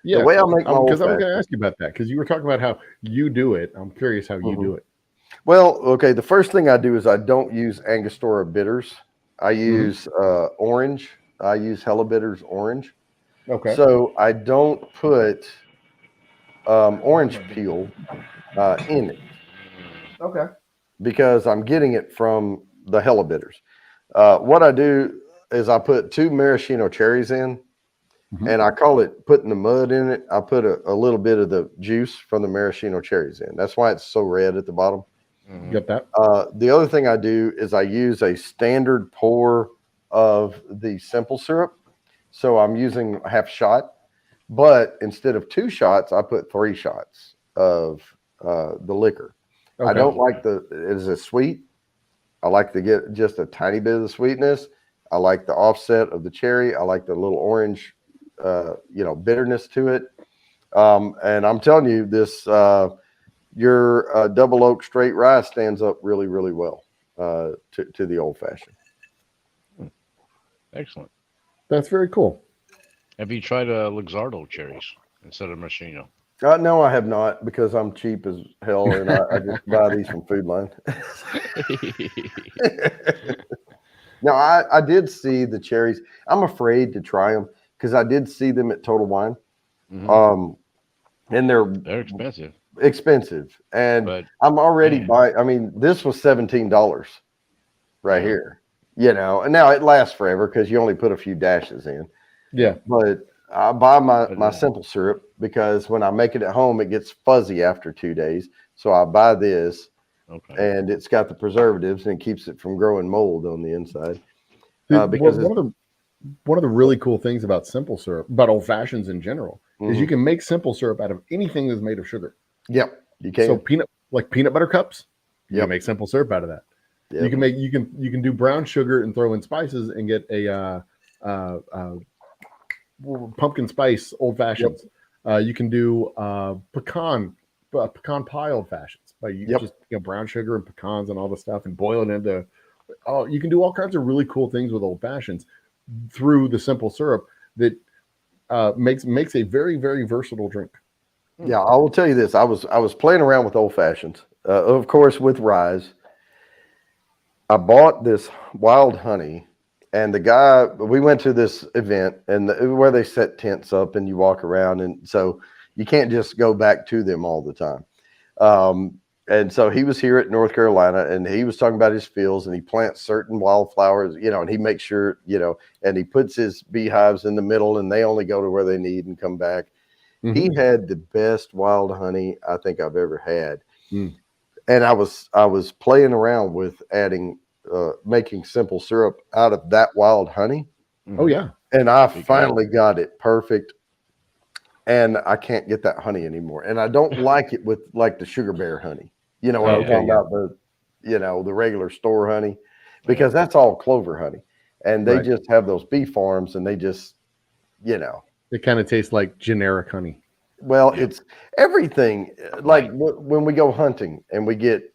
A: the way I make my
C: because I was going to ask you about that, because you were talking about how you do it. I'm curious how you do it.
A: Well, okay. The first thing I do is I don't use Angostura bitters. I use orange. I use Hella Bitters orange.
C: Okay.
A: So I don't put orange peel in it.
C: Okay.
A: Because I'm getting it from the Hella Bitters. What I do is I put 2 maraschino cherries in, and I call it putting the mud in it. I put a little bit of the juice from the maraschino cherries in. That's why it's so red at the bottom.
C: Get that?
A: The other thing I do is I use a standard pour of the simple syrup. So I'm using half shot, but instead of 2 shots, I put 3 shots of the liquor. Okay. I don't like is it sweet? I like to get just a tiny bit of the sweetness. I like the offset of the cherry. I like the little orange, bitterness to it. And I'm telling you, this your double oak straight rye stands up really, really well to the old fashioned.
B: Excellent.
C: That's very cool.
B: Have you tried Luxardo cherries instead of maraschino?
A: No, I have not because I'm cheap as hell and I just buy these from Food Line. Now, I did see the cherries. I'm afraid to try them because I did see them at Total Wine.
B: Mhm.
A: Um, and they're
B: They're expensive,
A: expensive. And
B: but
A: I'm already
B: man,
A: buying. I mean, this was $17 right
B: yeah,
A: here, and now it lasts forever because you only put a few dashes in.
C: Yeah.
A: But I buy
B: but
A: my simple syrup because when I make it at home, it gets fuzzy after 2 days. So I buy this,
B: okay,
A: and it's got the preservatives and it keeps it from growing mold on the inside.
C: Well,
A: Because it's
C: one of the really cool things about simple syrup, about old fashions in general, is you
A: mhm.
C: can make simple syrup out of anything that's made of sugar.
A: Yep, you
C: So
A: can.
C: peanut butter cups, you can
A: Yep,
C: make simple syrup out of that. You
A: yep,
C: can make you can do brown sugar and throw in spices and get a pumpkin spice old
A: yep,
C: fashions. You can do pecan pie old fashions, but you
A: yep.
C: just brown sugar and pecans and all the stuff and boil it into. Oh, you can do all kinds of really cool things with old fashions through the simple syrup that makes a very very versatile drink.
B: hmm.
A: Yeah, I will tell you this. I was playing around with old fashions, of course, with rye. I bought this wild honey, and the guy we went to this event where they set tents up and you walk around, and so you can't just go back to them all the time. And so he was here at North Carolina, and he was talking about his fields, and he plants certain wildflowers, and he makes sure, and he puts his beehives in the middle, and they only go to where they need and come back. He
C: Mm-hmm.
A: had the best wild honey I think I've ever had.
C: Mm.
A: And I was playing around with adding making simple syrup out of that wild honey,
C: Oh
B: Hmm.
C: yeah,
A: and I
B: Be great.
A: finally got it perfect. And I can't get that honey anymore, and I don't like it with like the sugar bear honey. You know what I'm
C: okay,
A: talking
B: Yeah,
C: yeah,
A: about, the regular store honey,
B: yeah,
A: because that's all clover honey, and they
C: right.
A: just have those bee farms, and they just you know
C: It kind of tastes like generic honey.
A: well,
B: yep,
A: it's everything. Like
B: right.
A: when we go hunting and we get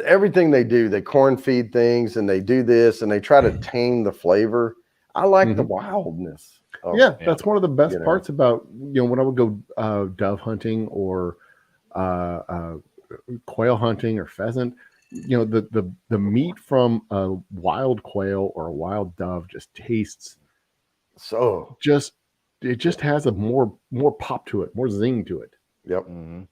A: everything they do, they corn feed things and they do this and they try to tame the flavor. I like the
C: Hmm.
A: wildness of,
C: Yeah,
B: Yeah,
C: that's one of the
A: you
C: best
A: know,
C: parts about when I would go dove hunting or uh, uh, quail hunting or pheasant. The meat from a wild quail or a wild dove just tastes
A: so,
C: just it just has a more pop to it, more zing to it.
A: yep.
B: hmm,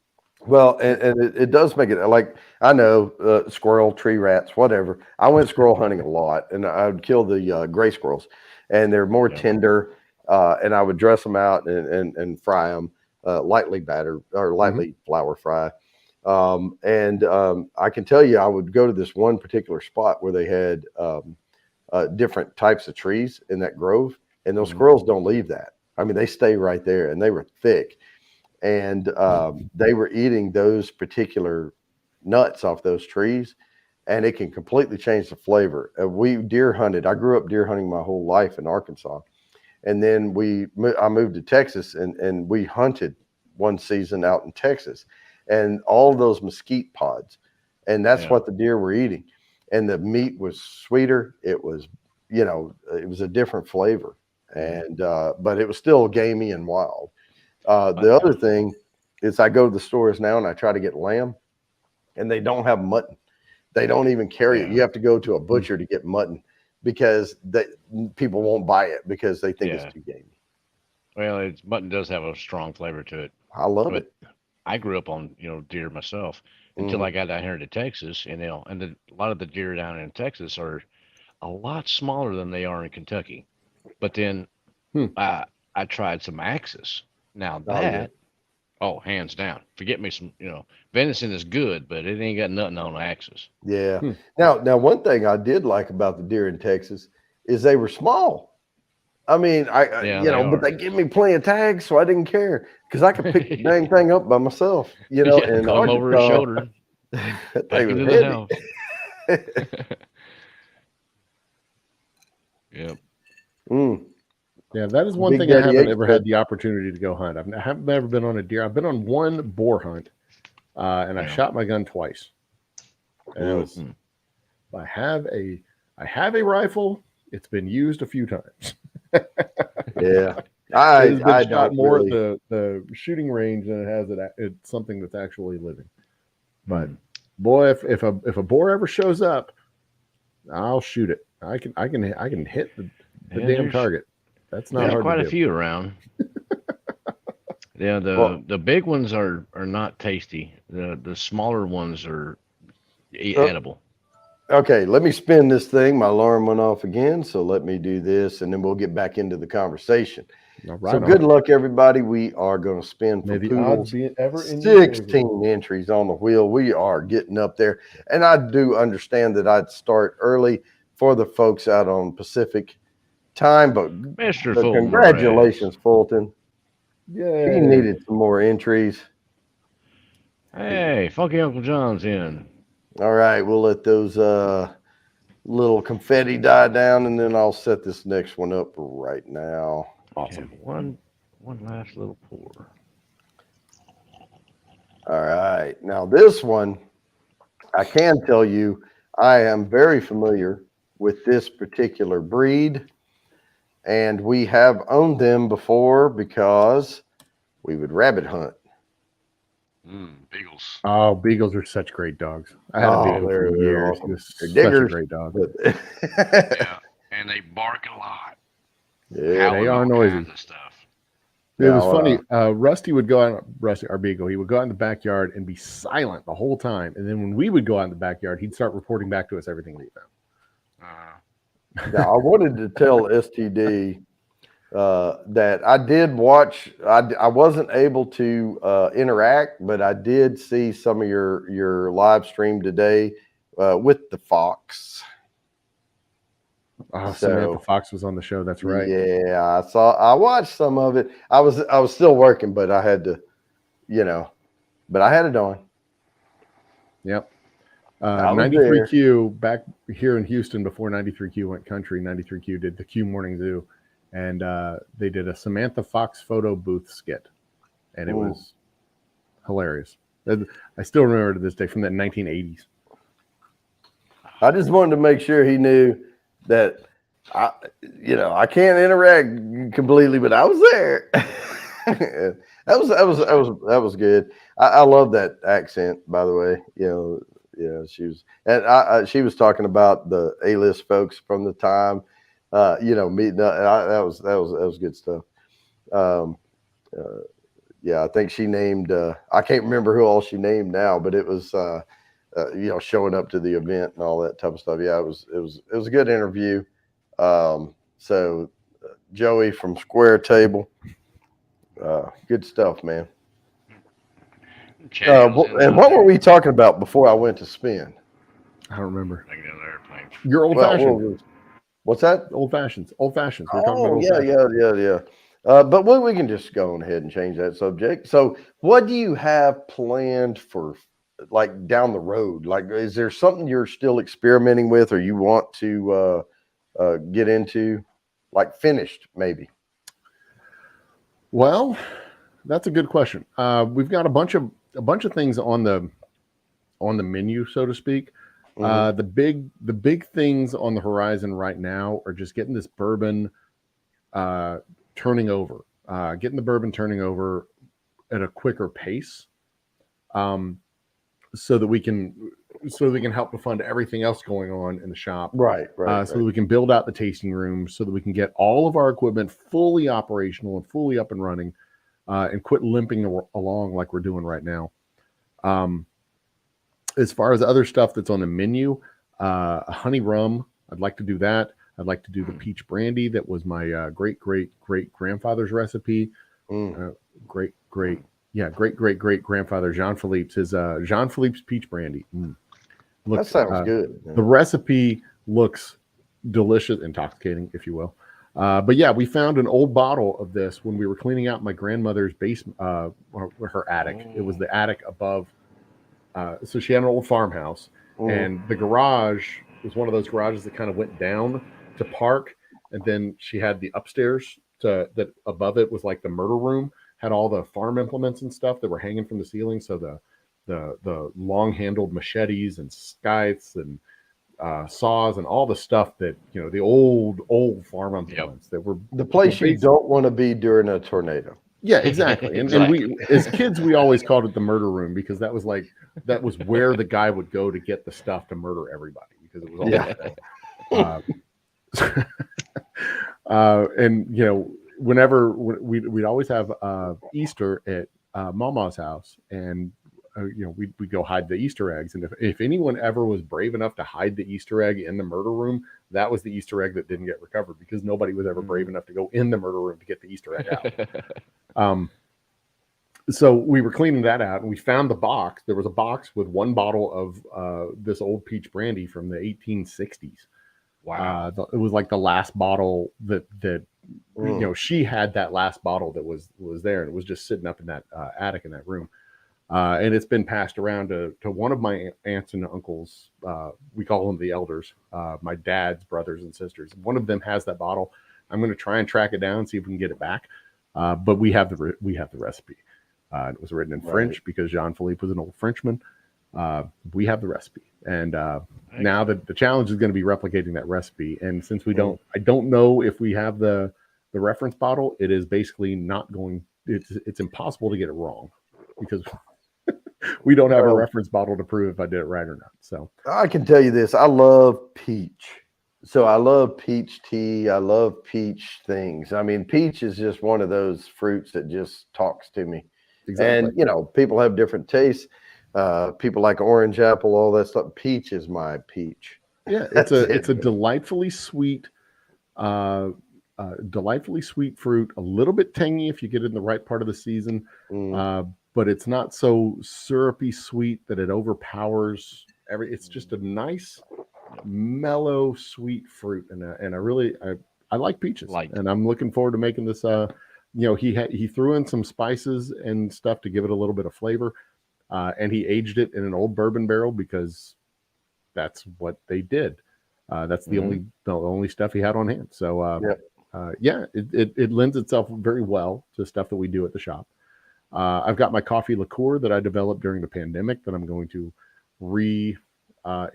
A: Well, and it does make it like I know squirrel, tree rats, whatever. I went squirrel hunting a lot, and I would kill the gray squirrels, and they're more
B: yeah,
A: tender. And I would dress them out and fry them lightly battered or
C: Hmm.
A: lightly flour fry. And I can tell you, I would go to this one particular spot where they had different types of trees in that grove, and those
B: hmm,
A: squirrels don't leave that. I mean, they stay right there, and they were thick, and they were eating those particular nuts off those trees, and it can completely change the flavor. We deer hunted. I grew up deer hunting my whole life in Arkansas, and then I moved to Texas, and we hunted one season out in Texas, and all those mesquite pods, and that's
B: yeah,
A: what the deer were eating, and the meat was sweeter. It was a different flavor,
B: hmm.
A: and but it was still gamey and wild. The
B: Yeah,
A: other thing is I go to the stores now and I try to get lamb, and they don't have mutton. They don't even carry it.
B: yeah,
A: You have to go to a butcher to get mutton because people won't buy it because they think it's
B: yeah.
A: too gamey.
B: Well, mutton does have a strong flavor to it,
A: I love
B: but
A: it.
B: I grew up on deer myself until
A: Hmm.
B: I got down here to Texas, and a lot of the deer down in Texas are a lot smaller than they are in Kentucky. But then
C: Hmm.
B: I I tried some axis. Now
A: Oh yeah,
B: that, oh, hands down, forget me some. Venison is good, but it ain't got nothing on axis.
A: yeah.
C: Hmm.
A: Now one thing I did like about the deer in Texas is they were small. I mean,
B: Yeah, they
A: but
B: are.
A: they give me plenty of tags, so I didn't care because I could pick the dang thing up by myself.
B: Yeah,
A: In
B: throw 'em over his
A: Arkansas,
B: shoulder,
A: that thing
B: back
A: was
B: into the
A: heavy.
B: house. Yep.
A: Mm,
C: Yeah, that is one
A: Big
C: thing I
A: Daddy
C: haven't
A: H
C: ever
A: said,
C: had the opportunity to go hunt. I haven't ever been on a deer. I've been on one boar hunt, and I
B: Yeah.
C: shot my gun twice. And it
A: mm,
C: was
B: Mm.
C: I have a rifle. It's been used a few times.
A: yeah. I
C: It has been shot
A: don't
C: more
A: really.
C: at the shooting range than it has it's something that's actually living. But boy, if a boar ever shows up, I'll shoot it. I can hit the
B: Yeah,
C: damn target. That's not
B: there's
C: hard
B: quite
C: to
B: a
C: do.
B: few around. Yeah,
A: Well,
B: the big ones are not tasty. The smaller ones are
A: uh,
B: edible.
A: okay, let me spin this thing. My alarm went off again, so let me do this, and then we'll get back into the conversation.
C: All
A: So
C: right,
A: good luck, everybody. We are going to spin for
C: may the odds
A: Poodles.
C: be ever in your favor.
A: 16 entries on the wheel. We are getting up there. And I do understand that I'd start early for the folks out on Pacific time, but
B: Mr. Fulton
A: congratulations, Fulton. He
C: Yay.
A: needed some more entries.
B: Hey, Funky Uncle John's in.
A: All right, we'll let those little confetti die down, and then I'll set this next one up right now.
C: Awesome.
B: Okay, one last little pour.
A: All right. Now, this one, I can tell you, I am very familiar with this particular breed, and we have owned them before because we would rabbit hunt.
B: Beagles.
C: Oh, beagles are such great dogs. I had a beagle for
A: they're
C: years.
A: awesome.
C: He was
A: They're
C: such
A: diggers,
C: a great dog.
B: Yeah, and they bark a lot.
A: Yeah,
C: they
B: Howling
C: are
B: all
C: noisy.
B: kinds of stuff.
C: It was
A: Now,
C: funny. Rusty would go out. Rusty, our beagle, he would go out in the backyard and be silent the whole time. And then when we would go out in the backyard, he'd start reporting back to us everything we found.
A: now I wanted to tell STD that I did watch. I wasn't able to interact, but I did see some of your live stream today with the fox.
C: Oh,
A: So,
C: Samantha Fox was on the show. That's right.
A: Yeah, I watched some of it. I was still working, but I had to, but I had it on.
C: Yep.
A: I was
C: 93Q back here in Houston before 93Q went country. 93Q did the Q Morning Zoo, and they did a Samantha Fox photo booth skit, and it was hilarious. I still remember to this day from the 1980s.
A: I just wanted to make sure he knew that I can't interact completely, but I was there. that was good. I love that accent, by the way. She was, and she was talking about the A-list folks from the time, meeting up. That was good stuff. I think she named. I can't remember who all she named now, but it was. Showing up to the event and all that type of stuff. Yeah, it was a good interview. So Joey from Square Table, good stuff, man. And what were we talking about before I went to spin?
C: I don't remember.
B: Airplane.
C: You're old fashioned.
A: What's that?
C: Old fashions. Old fashions. We're
A: talking about yeah. But we can just go on ahead and change that subject. So, what do you have planned for? Like down the road, like is there something you're still experimenting with or you want to get into, like finished maybe?
C: Well, that's a good question. We've got a bunch of things on the menu, so to speak. The big things on the horizon right now are just getting this bourbon turning over at a quicker pace. So that we can help to fund everything else going on in the shop.
A: Right.
C: So that we can build out the tasting room, so that we can get all of our equipment fully operational and fully up and running, and quit limping along like we're doing right now. As far as other stuff that's on the menu, a honey rum, I'd like to do that. I'd like to do the peach brandy. That was my great grandfather's recipe. Great grandfather Jean Philippe's. His Jean Philippe's peach brandy.
A: That sounds good.
C: The recipe looks delicious, intoxicating, if you will. But yeah, we found an old bottle of this when we were cleaning out my grandmother's basement, her attic. It was the attic above. So she had an old farmhouse, and the garage was one of those garages that kind of went down to park, and then she had the upstairs that above it was like the murder room. Had all the farm implements and stuff that were hanging from the ceiling. So the long-handled machetes and scythes and saws and all the stuff that, the old farm implements that were
A: the place you don't want to be during a tornado.
C: Yeah, exactly. And we, as kids, we always called it the murder room because that was where the guy would go to get the stuff to murder everybody because it was all and whenever we'd always have Easter at Mama's house, and we'd go hide the Easter eggs. And if anyone ever was brave enough to hide the Easter egg in the murder room, that was the Easter egg that didn't get recovered because nobody was ever brave enough to go in the murder room to get the Easter egg out. So we were cleaning that out, and we found the box. There was a box with one bottle of this old peach brandy from the 1860s.
B: Wow.
C: It was like the last bottle that she had, that last bottle that was there, and it was just sitting up in that attic in that room. And it's been passed around to one of my aunts and uncles. We call them the elders, my dad's brothers and sisters. One of them has that bottle. I'm going to try and track it down, see if we can get it back. But we have the recipe. It was written in French because Jean-Philippe was an old Frenchman. We have the recipe, and now the challenge is going to be replicating that recipe. And since I don't know if we have the reference bottle. It is basically not going. It's impossible to get it wrong because we don't have a reference bottle to prove if I did it right or not. So
A: I can tell you this: I love peach. So I love peach tea. I love peach things. I mean, peach is just one of those fruits that just talks to me. Exactly. And people have different tastes. People like orange apple, all that stuff. Peach is my peach.
C: Yeah, it's a delightfully sweet, fruit. A little bit tangy if you get it in the right part of the season, but it's not so syrupy sweet that it overpowers It's just a nice, mellow, sweet fruit, and I like peaches, and I'm looking forward to making this. He threw in some spices and stuff to give it a little bit of flavor. And he aged it in an old bourbon barrel because that's what they did. That's the only stuff he had on hand. So it lends itself very well to stuff that we do at the shop. I've got my coffee liqueur that I developed during the pandemic that I'm going to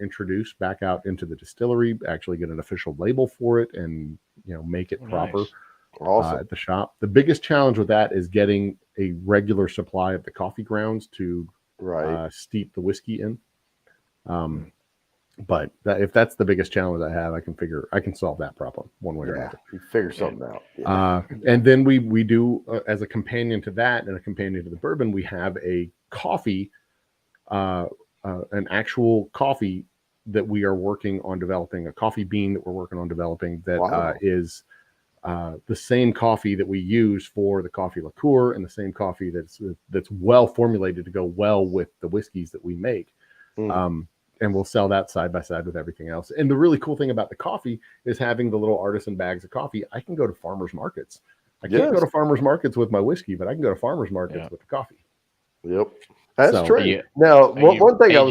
C: introduce back out into the distillery. Actually, get an official label for it and make it proper. Nice. At the shop. The biggest challenge with that is getting a regular supply of the coffee grounds to steep the whiskey in. But if that's the biggest challenge I have, I can solve that problem one way or another.
A: You figure something out.
C: Yeah. And then we do as a companion to that and a companion to the bourbon, we have a coffee, an actual coffee that we are working on developing, a coffee bean that we're working on developing that is the same coffee that we use for the coffee liqueur and the same coffee that's well formulated to go well with the whiskeys that we make. And we'll sell that side by side with everything else. And the really cool thing about the coffee is having the little artisan bags of coffee. I can go to farmers markets. I can't go to farmers markets with my whiskey, but I can go to farmers markets with the coffee.
A: Yep. That's true. Now, one thing go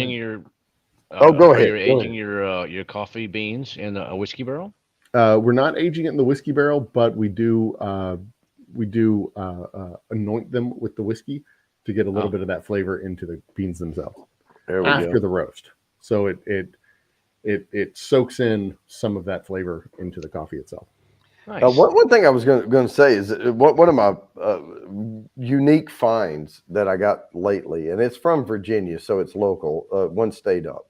A: ahead.
B: You're aging your coffee beans in a whiskey barrel?
C: We're not aging it in the whiskey barrel, but we do anoint them with the whiskey to get a little bit of that flavor into the beans themselves after the roast. So it soaks in some of that flavor into the coffee itself.
A: Nice. One thing I was going to say is one of my unique finds that I got lately, and it's from Virginia, so it's local, one state up.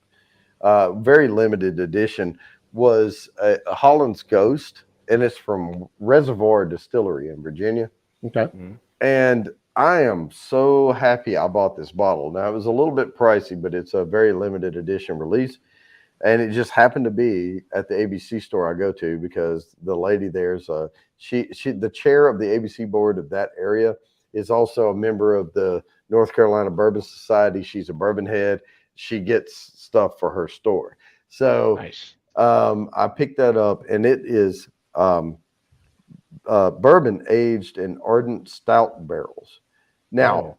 A: Very limited edition. Was a Holland's Ghost, and it's from Reservoir Distillery in Virginia.
C: Okay.
A: And I am so happy I bought this bottle. Now, it was a little bit pricey, but it's a very limited edition release. And it just happened to be at the ABC store I go to because the lady there's the chair of the ABC board of that area is also a member of the North Carolina Bourbon Society. She's a bourbon head. She gets stuff for her store. So nice. I picked that up, and it is bourbon aged in ardent stout barrels. Now,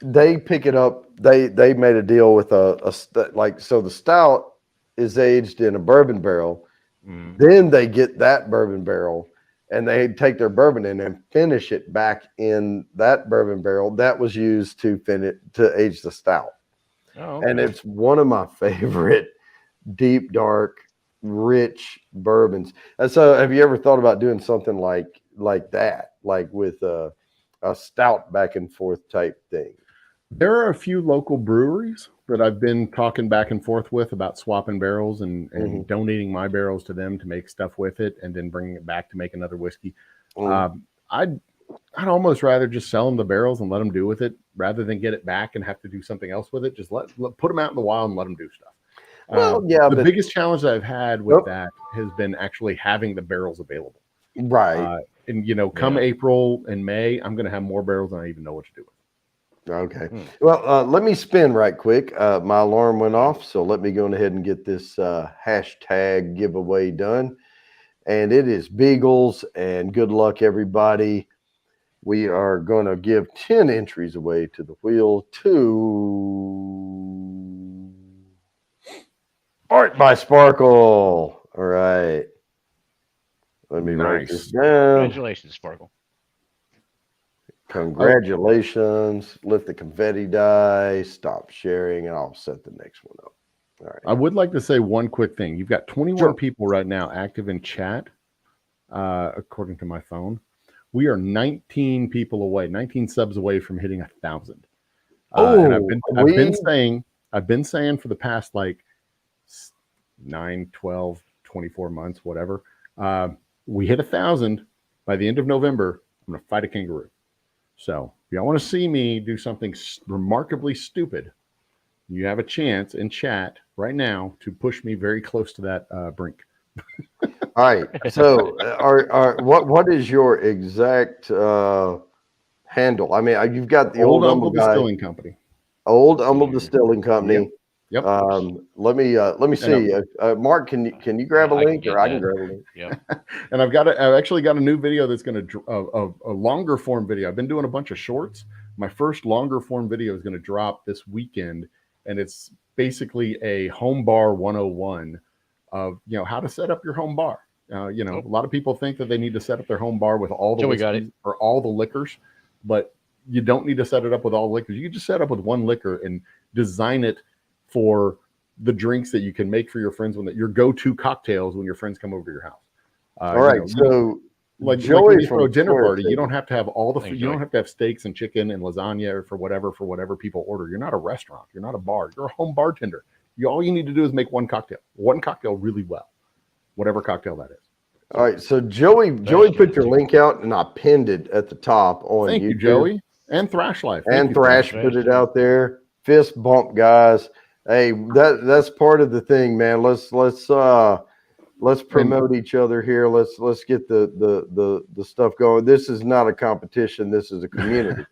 A: they pick it up. They made a deal with so the stout is aged in a bourbon barrel. Then they get that bourbon barrel, and they take their bourbon in and finish it back in that bourbon barrel that was used to age the stout. And it's one of my favorite deep, dark, rich bourbons. And so, have you ever thought about doing something like that, like with a stout back and forth type thing?
C: There are a few local breweries that I've been talking back and forth with about swapping barrels and donating my barrels to them to make stuff with it, and then bringing it back to make another whiskey. I'd almost rather just sell them the barrels and let them do with it rather than get it back and have to do something else with it. Just let put them out in the wild and let them do stuff.
A: Well, yeah,
C: the
A: but
C: biggest challenge that I've had with that has been actually having the barrels available.
A: right.
C: And come April and May, I'm going to have more barrels than I even know what to do with.
A: Okay. Well, let me spin right quick. My alarm went off, so let me go ahead and get this hashtag giveaway done. And it is Beagles, and good luck, everybody. We are going to give 10 entries away to the wheel to Art by Sparkle. All right. Let me write this down.
B: Congratulations, Sparkle.
A: Congratulations. Lift the confetti die. Stop sharing, and I'll set the next one up. All right.
C: I would like to say one quick thing. You've got 21 people right now active in chat, according to my phone. We are 19 people away, 19 subs away from hitting 1,000. And I've been saying for the past like 9, 12, 24 months, whatever. We hit 1,000 by the end of November. I'm going to fight a kangaroo. So if y'all want to see me do something remarkably stupid, you have a chance in chat right now to push me very close to that brink.
A: All right. So, what is your exact handle? I mean, you've got the
C: Old Humble Distilling Company.
A: Old Humble Distilling Company.
C: Yep.
A: Let me see. Mark, can you grab a link, or I can grab a link?
B: Yeah.
C: And I've actually got a new video that's going to a longer form video. I've been doing a bunch of shorts. My first longer form video is going to drop this weekend, and it's basically a home bar 101 of how to set up your home bar. A lot of people think that they need to set up their home bar with all the whiskeys or all the liquors, but you don't need to set it up with all the liquors. You can just set up with one liquor and design it for the drinks that you can make for your friends your go-to cocktails when your friends come over to your house.
A: All right, so
C: like when you throw a dinner party, you don't have to have all the you don't have to have steaks and chicken and lasagna or for whatever people order. You're not a restaurant. You're not a bar. You're a home bartender. All you need to do is make one cocktail really well, whatever cocktail that is.
A: All right, so Joey put your link out, and I pinned it at the top on
C: Thank
A: YouTube.
C: You, Joey, and Thrash Life,
A: and Thrash put it out there. Fist bump, guys. Hey, that's part of the thing, man. Let's promote each other here. Let's get the stuff going. This is not a competition. This is a community.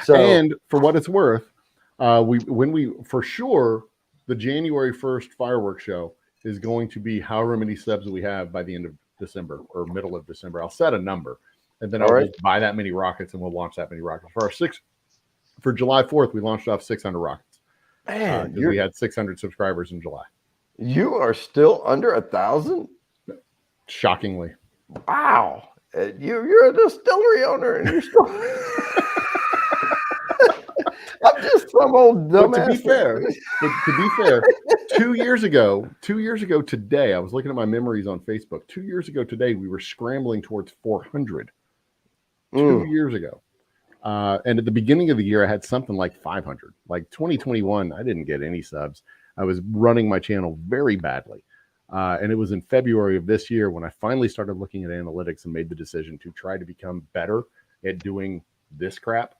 A: So,
C: and for what it's worth, for sure the January 1st fireworks show is going to be however many subs we have by the end of December or middle of December. I'll set a number, and then I'll just buy that many rockets, and we'll launch that many rockets. For July 4th, we launched off 600 rockets. Man, because we had 600 subscribers in July.
A: You are still under 1,000?
C: Shockingly.
A: Wow. You're a distillery owner, and you're still... I'm just some old dumbass.
C: But to be fair, 2 years ago today, I was looking at my memories on Facebook. 2 years ago today, we were scrambling towards 400. 2 years ago. And at the beginning of the year, I had something like 500. Like 2021, I didn't get any subs. I was running my channel very badly. And it was in February of this year when I finally started looking at analytics and made the decision to try to become better at doing this crap.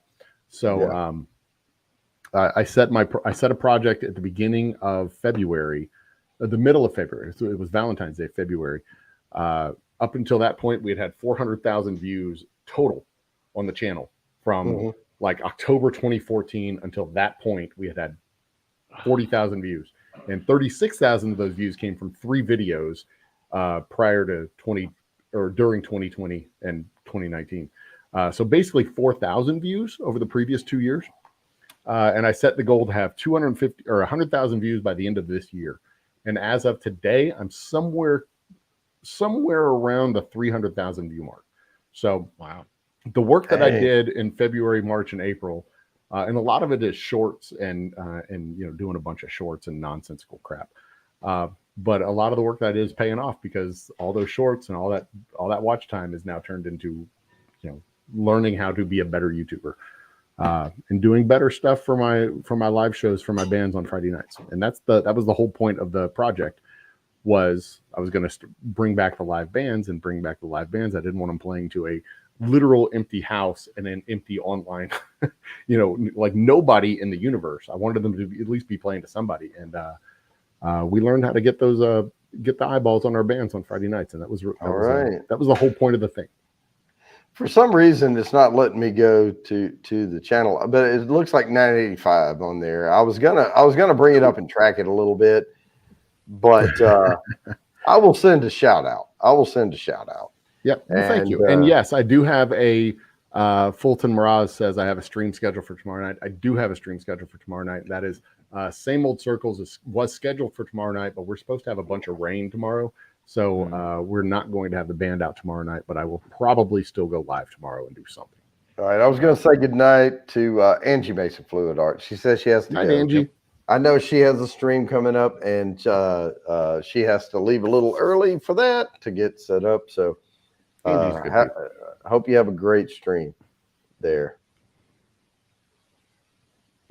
C: So I set a project at the beginning of February, the middle of February. So it was Valentine's Day, February. Up until that point, we had 400,000 views total on the channel. From like October 2014 until that point, we had 40,000 views, and 36,000 of those views came from 3 videos prior to during 2020 and 2019. So basically 4,000 views over the previous 2 years. And I set the goal to have 250 or 100,000 views by the end of this year. And as of today, I'm somewhere around the 300,000 view mark. So wow. The work that I did in February, March, and April, and a lot of it is shorts and doing a bunch of shorts and nonsensical crap. But a lot of the work that is paying off because all those shorts and all that watch time is now turned into, learning how to be a better YouTuber, and doing better stuff for my live shows for my bands on Friday nights. And that was the whole point of the project. Was I was going to bring back the live bands and bring back the live bands. I didn't want them playing to a literal empty house and an empty online, like nobody in the universe. I wanted them to at least be playing to somebody. And we learned how to get the eyeballs on our bands on Friday nights. And that was the whole point of the thing.
A: For some reason, it's not letting me go to the channel, but it looks like 985 on there. I was gonna bring it up and track it a little bit, but I will send a shout out.
C: Yep. Well, thank you. And yes, I do have a Fulton Miraz says I have a stream schedule for tomorrow night. I do have a stream schedule for tomorrow night. That is Same Old Circles was scheduled for tomorrow night, but we're supposed to have a bunch of rain tomorrow. So we're not going to have the band out tomorrow night, but I will probably still go live tomorrow and do something.
A: All right. I was going to say goodnight to Angie Mason Fluid Art. She says she has to go.
C: Angie.
A: I know she has a stream coming up, and she has to leave a little early for that to get set up. So I hope you have a great stream there.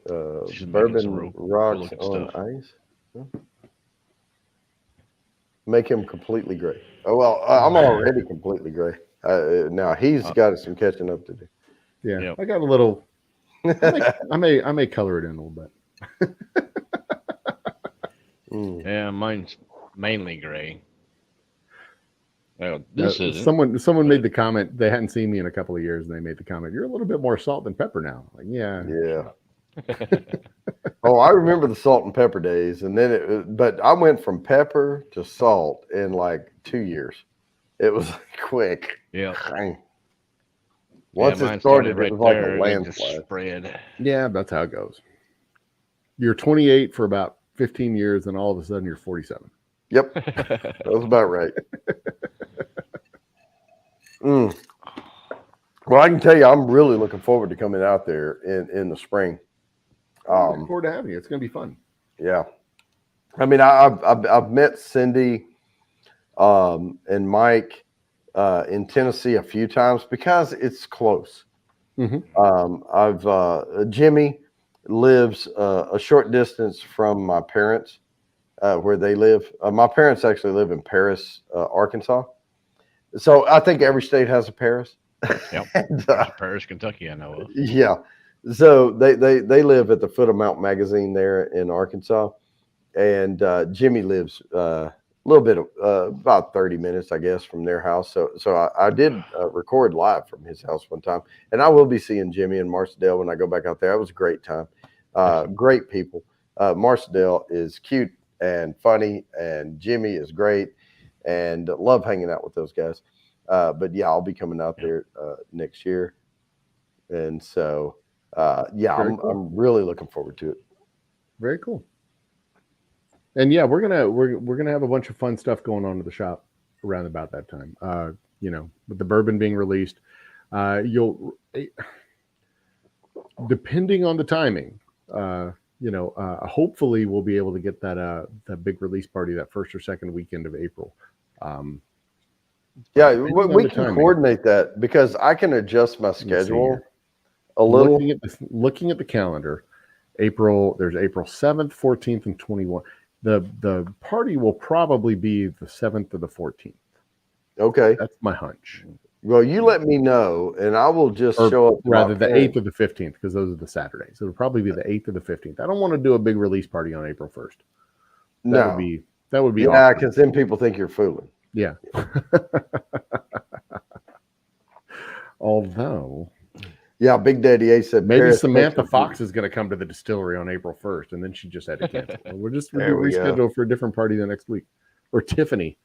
A: Bourbon rocks on ice. Huh? Make him completely gray. Oh, well, I'm already completely gray. Now he's got some catching up to do.
C: Yeah, yep. I got a little. I may color it in a little bit.
B: Yeah, mine's mainly gray. Well, this is
C: someone made the comment. They hadn't seen me in a couple of years, and they made the comment, "You're a little bit more salt than pepper now." Like, yeah.
A: Oh, I remember the salt and pepper days, and then but I went from pepper to salt in like 2 years. It was quick.
B: Yeah.
A: Once it started, it was like a landslide.
B: Spread.
C: Yeah, that's how it goes. You're 28 for about 15 years, and all of a sudden you're 47.
A: Yep, that was about right. Well, I can tell you, I'm really looking forward to coming out there in the spring.
C: Looking forward to having you. It's going to be fun.
A: Yeah, I mean, I've met Cindy and Mike in Tennessee a few times because it's close. Mm-hmm. Jimmy lives a short distance from my parents where they live. My parents actually live in Paris, Arkansas. So I think every state has a Paris.
B: Yep. And, Paris, Kentucky, I know of.
A: Yeah. So they live at the foot of Mount Magazine there in Arkansas, and Jimmy lives a little bit about 30 minutes, I guess, from their house. So I did record live from his house one time, and I will be seeing Jimmy and Marcedale when I go back out there. It was a great time, great people. Marcedale is cute and funny, and Jimmy is great, and love hanging out with those guys. But yeah, I'll be coming out there next year, and so. I'm really looking forward to it.
C: Very cool. And yeah, we're gonna have a bunch of fun stuff going on at the shop around about that time. With the bourbon being released, you'll depending on the timing, hopefully we'll be able to get that big release party that first or second weekend of April.
A: We can coordinate that because I can adjust my schedule. A little.
C: Looking at the calendar, there's April 7th, 14th, and 21st. The party will probably be the 7th or the 14th.
A: Okay.
C: That's my hunch.
A: Well, you let me know, and I will just show up.
C: Rather, the 8th or the 15th, because those are the Saturdays. So it'll probably be the 8th or the 15th. I don't want to do a big release party on April 1st. That would be
A: awesome. Because then people think you're fooling.
C: Yeah. Although...
A: Yeah, Big Daddy A said
C: maybe Samantha Fox is going to come to the distillery on April 1st, and then she just had to cancel. We'll reschedule for a different party the next week. Or Tiffany.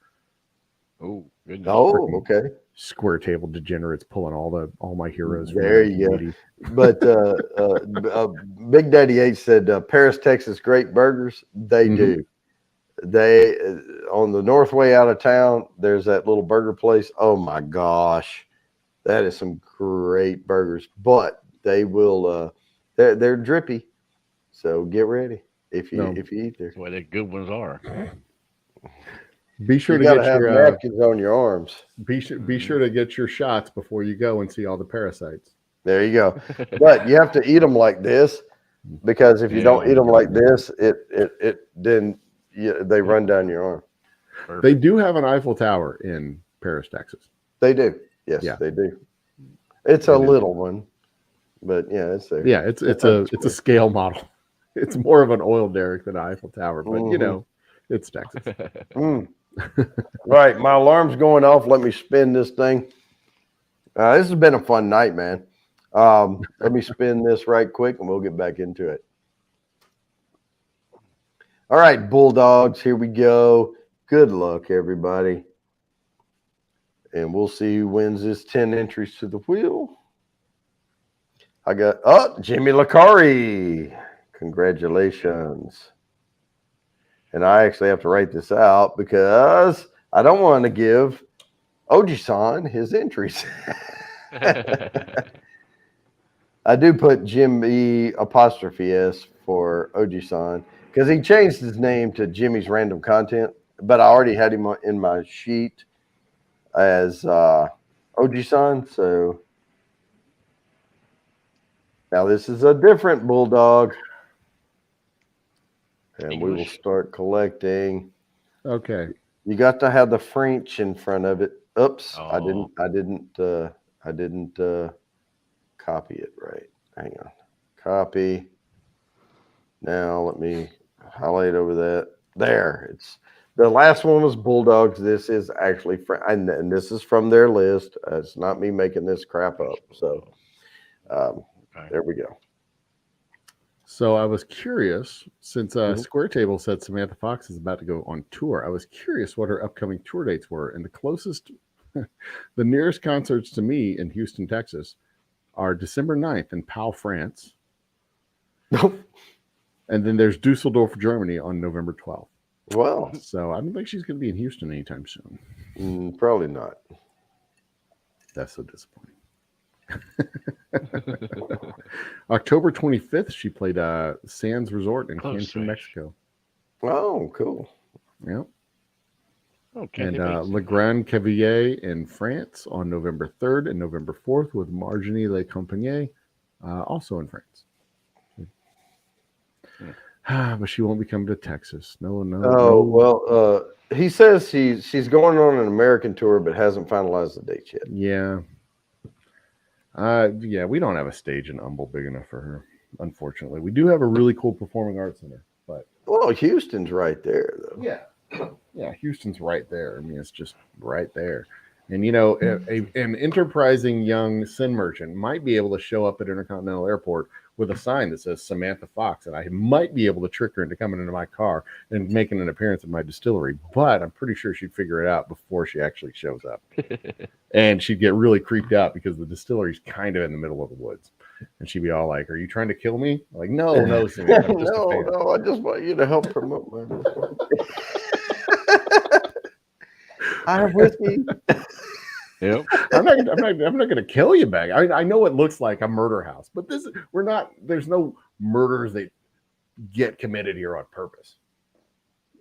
B: Oh, goodness.
A: Oh, okay.
C: Square table degenerates pulling all my heroes.
A: There you go. But Big Daddy H said Paris, Texas, great burgers. They do. They on the north way out of town. There's that little burger place. Oh my gosh. That is some great burgers, but they will. They're drippy, so get ready if you eat there.
B: That's why the good ones are.
C: Be sure
A: You
C: to
A: got to
C: get
A: have
C: your
A: napkins on your arms.
C: be sure to get your shots before you go and see all the parasites.
A: There you go. But you have to eat them like this, because if you don't eat them like this, then they run down your arm.
B: Perfect.
C: They do have an Eiffel Tower in Paris, Texas.
A: They do. Yes,
C: Yeah.
A: they do. It's a little one, but yeah, it's there.
C: Yeah, it's a scale model. It's more of an oil derrick than an Eiffel Tower, but you know, it's Texas.
A: Right, my alarm's going off. Let me spin this thing. This has been a fun night, man. Let me spin this right quick, and we'll get back into it. All right, Bulldogs, here we go. Good luck, everybody. And we'll see who wins this 10 entries to the wheel. I got, Jimmy Lacari. Congratulations. And I actually have to write this out because I don't want to give Oji-san his entries. I do put Jimmy apostrophe S for Oji-san because he changed his name to Jimmy's Random Content, but I already had him in my sheet as Oji-san. So now this is a different Bulldog. And English. We will start collecting.
C: Okay.
A: You got to have the French in front of it. Oops, I didn't copy it right. Hang on. Copy. Now let me highlight over that. There. It's the last one was Bulldogs. This is actually and this is from their list. It's not me making this crap up. So there we go.
C: So I was curious, since Square Table said Samantha Fox is about to go on tour, I was curious what her upcoming tour dates were. And the closest, the nearest concerts to me in Houston, Texas, are December 9th in Pau, France. And then there's Dusseldorf, Germany on November 12th.
A: Well.
C: So I don't think she's going to be in Houston anytime soon.
A: Probably not.
C: That's so disappointing. October 25th, she played Sands Resort in Cancun, Mexico.
A: Oh, cool.
C: Yep.
B: Okay.
C: And Le Grand Cavalier in France on November 3rd and November 4th with Marginy Le Compagnie, also in France. But she won't be coming to Texas. No.
A: Well, he says she's going on an American tour, but hasn't finalized the dates yet.
C: Yeah. We don't have a stage in Humble big enough for her, unfortunately. We do have a really cool performing arts center, but
A: Houston's right there, though.
C: Yeah, Houston's right there. I mean, it's just right there. And an enterprising young sin merchant might be able to show up at Intercontinental Airport with a sign that says Samantha Fox, and I might be able to trick her into coming into my car and making an appearance at my distillery. But I'm pretty sure she'd figure it out before she actually shows up. And she'd get really creeped out because the distillery's kind of in the middle of the woods. And she'd be all like, "Are you trying to kill me?" I'm like, no, Samantha, I'm just a fan.
A: No, I just want you to help promote my I have whiskey.
C: Yep. I'm not going to kill you back. I know it looks like a murder house, but there's no murders that get committed here on purpose.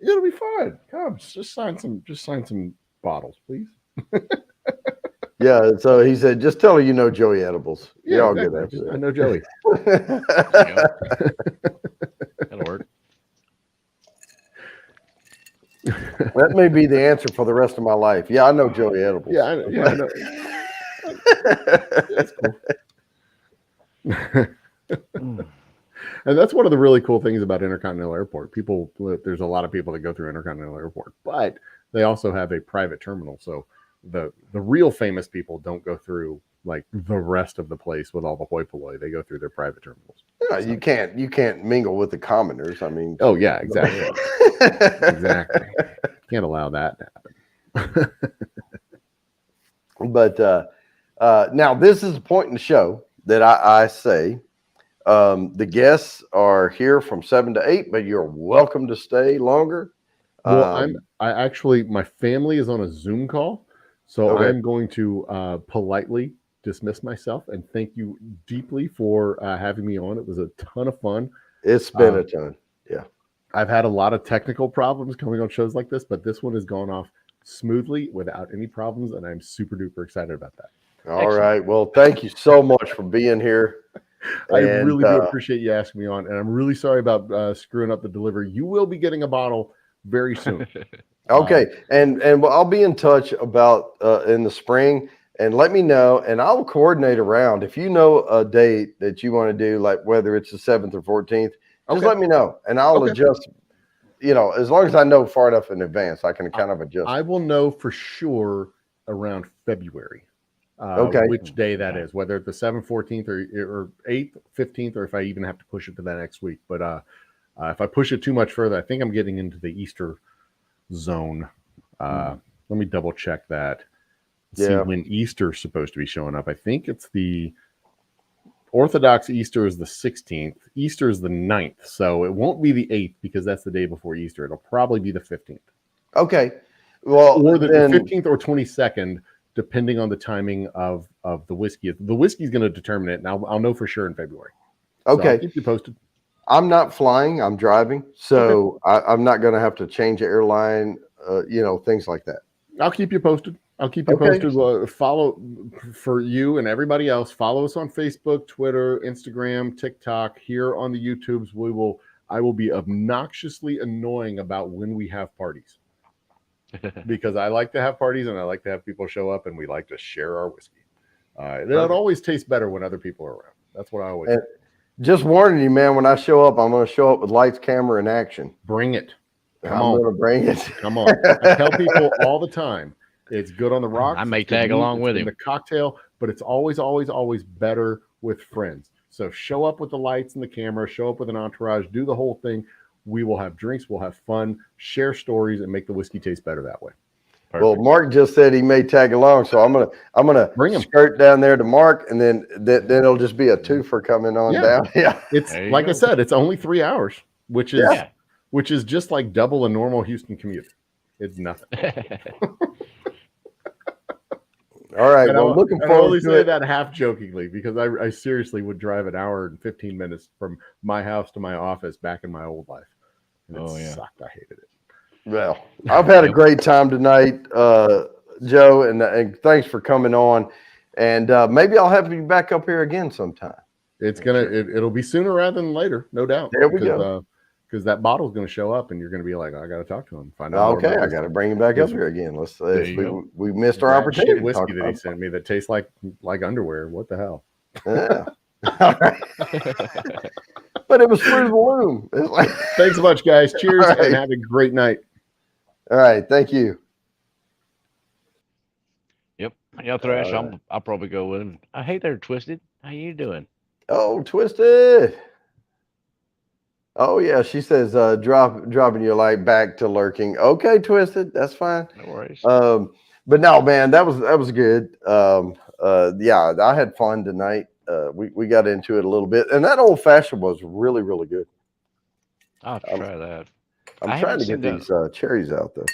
C: It'll be fine. Come, just sign some bottles, please.
A: Yeah, so he said, just tell her you know Joey Edibles.
C: Yeah,
A: You're all
C: exactly.
A: good after that.
C: I know Joey.
B: That'll work.
A: That may be the answer for the rest of my life. Yeah, I know Joey Edibles.
C: Yeah, I know. That's cool. And that's one of the really cool things about Intercontinental Airport. There's a lot of people that go through Intercontinental Airport, but they also have a private terminal. So the real famous people don't go through like the rest of the place with all the hoi polloi. They go through their private terminals.
A: Yeah, so. You can't mingle with the commoners. I mean,
C: oh yeah, exactly. Exactly. Can't allow that to happen.
A: But now this is a point in the show that I say the guests are here from 7 to 8, but you're welcome to stay longer.
C: Well, my family is on a Zoom call, so okay. I'm going to politely dismiss myself and thank you deeply for having me on. It was a ton of fun.
A: It's been a ton. Yeah.
C: I've had a lot of technical problems coming on shows like this, but this one has gone off smoothly without any problems, and I'm super duper excited about that.
A: All right. Well, thank you so much for being here.
C: I really do appreciate you asking me on, and I'm really sorry about screwing up the delivery. You will be getting a bottle very soon.
A: Okay, and I'll be in touch about in the spring, and let me know, and I'll coordinate around. If you know a date that you want to do, like whether it's the 7th or 14th, just let me know, and I'll adjust. You know, as long as I know far enough in advance, I can kind of adjust.
C: I will know for sure around February. Which day that is, whether it's the 7th, 14th, or 8th, 15th, or if I even have to push it to the next week. But if I push it too much further, I think I'm getting into the Easter zone. Let me double check that. See when Easter's supposed to be showing up. I think it's the Orthodox Easter is the 16th. Easter is the 9th. So it won't be the 8th because that's the day before Easter. It'll probably be the 15th.
A: Okay. Well,
C: or the 15th or 22nd. Depending on the timing of the whiskey. The whiskey is going to determine it, and I'll know for sure in February.
A: Okay.
C: So I'll keep you posted.
A: I'm not flying. I'm driving. So I'm not going to have to change airline, things like that.
C: I'll keep you posted. Follow for you and everybody else. Follow us on Facebook, Twitter, Instagram, TikTok. Here on the YouTubes, I will be obnoxiously annoying about when we have parties. Because I like to have parties and I like to have people show up and we like to share our whiskey. It always tastes better when other people are around. That's what I always say.
A: Just warning you, man, when I show up, I'm going to show up with lights, camera, and action.
C: Bring it.
A: I'm going to bring it.
C: Come on. I tell people all the time, it's good on the rocks.
B: I may tag along with him.
C: The cocktail, but it's always, always, always better with friends. So show up with the lights and the camera, show up with an entourage, do the whole thing. We will have drinks, we'll have fun, share stories, and make the whiskey taste better that way.
A: Perfect. Well, Mark just said he may tag along, so I'm gonna
C: bring him.
A: Skirt down there to Mark, and then it'll just be a twofer coming on down. Yeah,
C: it's like I said, it's only 3 hours, which is just like double a normal Houston commute. It's nothing.
A: All right. Well, looking forward.
C: I only say that half jokingly because I seriously would drive an hour and 15 minutes from my house to my office back in my old life. And it sucked. I hated it.
A: Well, I've had a great time tonight, Joe, and thanks for coming on. And maybe I'll have you back up here again sometime.
C: It'll be sooner rather than later, no doubt.
A: There we go.
C: Because that bottle's going to show up, and you're going to be like, I got to talk to him. Find
A: out. Okay, I got to bring him back up here again. Let's say we missed our opportunity.
C: Whiskey that he sent me that tastes like underwear. What the hell?
A: Yeah. All right. But it was through the loom.
C: Thanks so much, guys. Cheers and have a great night.
A: All right, thank you.
B: Yep. Yeah, Thrash. I'll probably go with him. Hey there, Twisted. How you doing?
A: Oh, Twisted. Oh yeah, she says dropping your light back to lurking. Okay, Twisted, that's fine.
B: No worries.
A: But no, man, that was good. Yeah, I had fun tonight. We got into it a little bit, and that old fashioned was really, really good.
B: I'll try that.
A: I'm trying to get these cherries out though.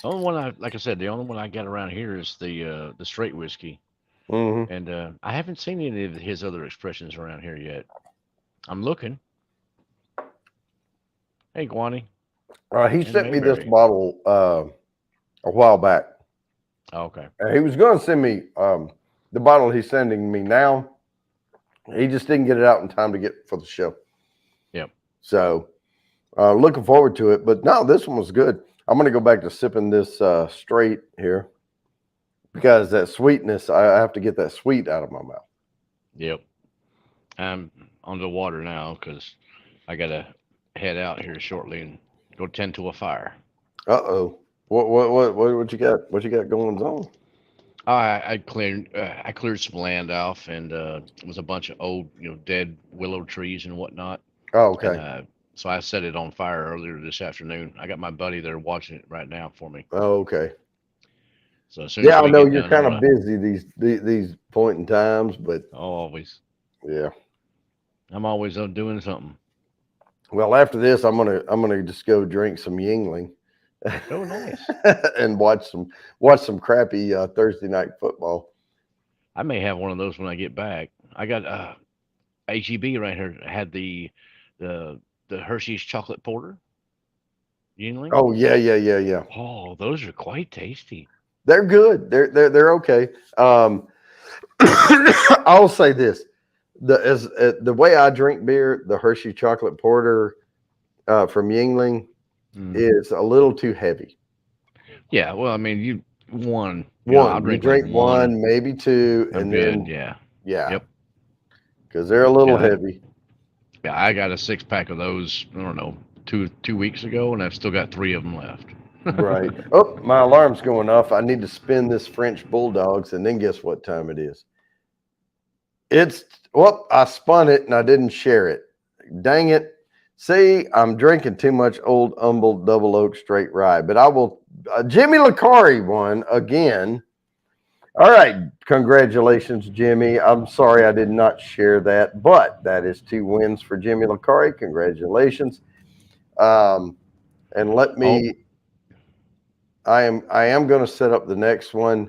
B: The only one like I said, the only one I got around here is the straight whiskey, and I haven't seen any of his other expressions around here yet. I'm looking. Hey, Guani.
A: He sent me this bottle a while back.
B: Oh, okay.
A: And he was going to send me the bottle he's sending me now. He just didn't get it out in time to get for the show.
B: Yep.
A: So looking forward to it. But no, this one was good. I'm going to go back to sipping this straight here because that sweetness, I have to get that sweet out of my mouth.
B: Yep. I'm on the water now because I got to head out here shortly and go tend to a fire.
A: Uh-oh. What you got? What you got going on?
B: I cleared some land off, and it was a bunch of old, dead willow trees and whatnot.
A: Oh, okay.
B: And, so I set it on fire earlier this afternoon. I got my buddy there watching it right now for me.
A: Oh, okay.
B: So as soon as
A: I know you're kind of busy these point in times, but
B: always.
A: Yeah.
B: I'm always doing something.
A: Well, after this, I'm gonna just go drink some Yingling.
B: Oh, nice.
A: And watch some crappy Thursday night football.
B: I may have one of those when I get back. I got HEB right here. Had the the Hershey's chocolate porter. Yingling.
A: Oh yeah.
B: Oh, those are quite tasty.
A: They're good. They're okay. I'll say this: the way I drink beer, the Hershey chocolate porter from Yingling is a little too heavy.
B: Yeah, well, I mean, I'll
A: You
B: drink like
A: drink
B: one.
A: one, maybe two,
B: I'm
A: and
B: good.
A: then
B: Yeah.
A: yeah,
B: Yep.
A: because they're a little
B: Yeah,
A: heavy.
B: Yeah, I got a 6-pack of those. I don't know, two weeks ago, and I've still got 3 of them left.
A: Right. Oh, my alarm's going off. I need to spin this French Bulldogs, and then guess what time it is? I spun it and I didn't share it. Dang it. See, I'm drinking too much Old Humble Double Oak Straight Rye, but I will. Jimmy Licari won again. All right. Congratulations, Jimmy. I'm sorry I did not share that, but that is 2 wins for Jimmy Licari. Congratulations. And let me. I am going to set up the next one.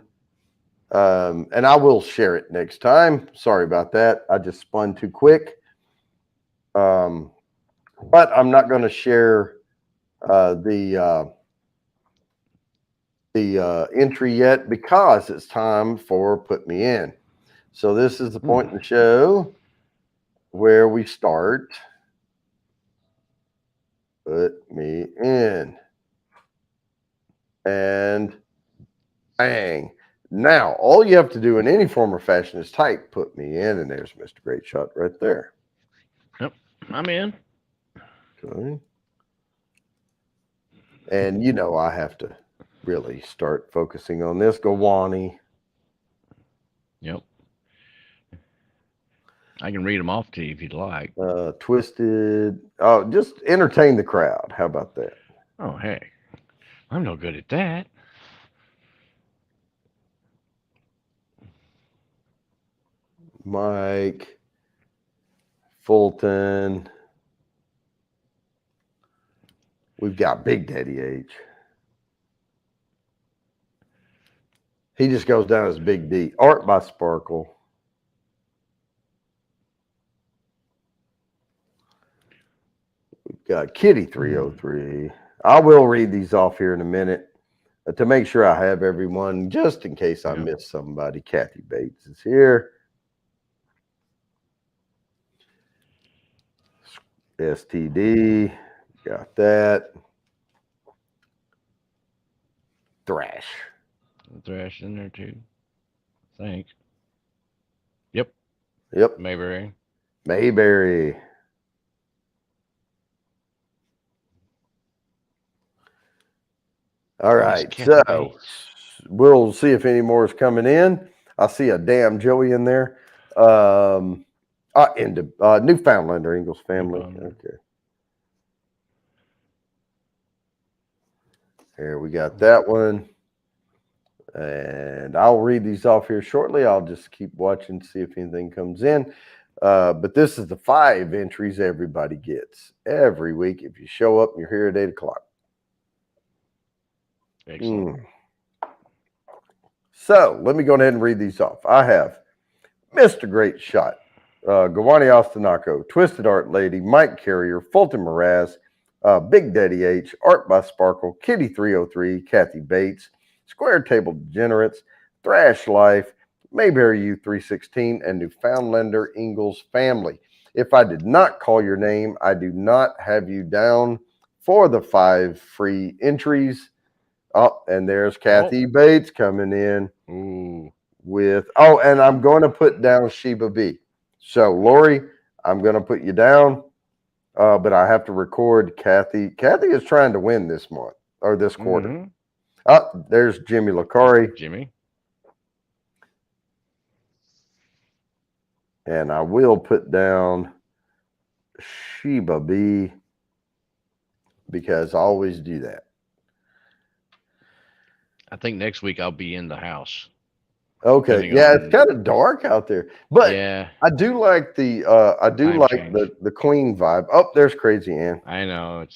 A: And I will share it next time. Sorry about that. I just spun too quick. But I'm not going to share the entry yet because it's time for Put Me In. So this is the point in the show where we start. Put me in. And bang. Now, all you have to do in any form or fashion is type "Put Me In," and there's Mr. Great Shot right there.
B: Yep, I'm in.
A: Okay. And I have to really start focusing on this. Gawani.
B: Yep. I can read them off to you if you'd like.
A: Twisted. Oh, just entertain the crowd. How about that?
B: Oh, hey. I'm no good at that.
A: Mike. Fulton. We've got Big Daddy H. He just goes down as Big D. Art by Sparkle. We've got Kitty 303. I will read these off here in a minute to make sure I have everyone, just in case I miss somebody. Kathy Bates is here. STD. Got that. Thrash.
B: Thrash in there too. I think.
A: Yep.
B: Mayberry.
A: All right. So we'll see if any more is coming in. I see a damn Joey in there. Newfoundlander, Ingalls family. Okay. Here we got that one. And I'll read these off here shortly. I'll just keep watching, see if anything comes in. But this is the 5 entries everybody gets every week if you show up and you're here at 8 o'clock.
B: Excellent.
A: So let me go ahead and read these off. I have Mr. Great Shot, Gawani Ostanaco, Twisted Art Lady, Mike Carrier, Fulton Mraz, Big Daddy H, Art by Sparkle, Kitty 303, Kathy Bates, Square Table Degenerates, Thrash Life, Mayberry U316, and Newfoundlander Ingalls family. If I did not call your name, I do not have you down for the 5 free entries. Oh, and there's Kathy Bates coming in with, and I'm going to put down Sheba B. So, Lori, I'm going to put you down, but I have to record Kathy. Kathy is trying to win this month or this quarter. There's Jimmy Licari.
B: Jimmy.
A: And I will put down Sheba B because I always do that.
B: I think next week I'll be in the house.
A: Okay, it's kind of dark out there, but
B: yeah,
A: I do like the the Queen vibe. Oh, there's Crazy Ann.
B: I know I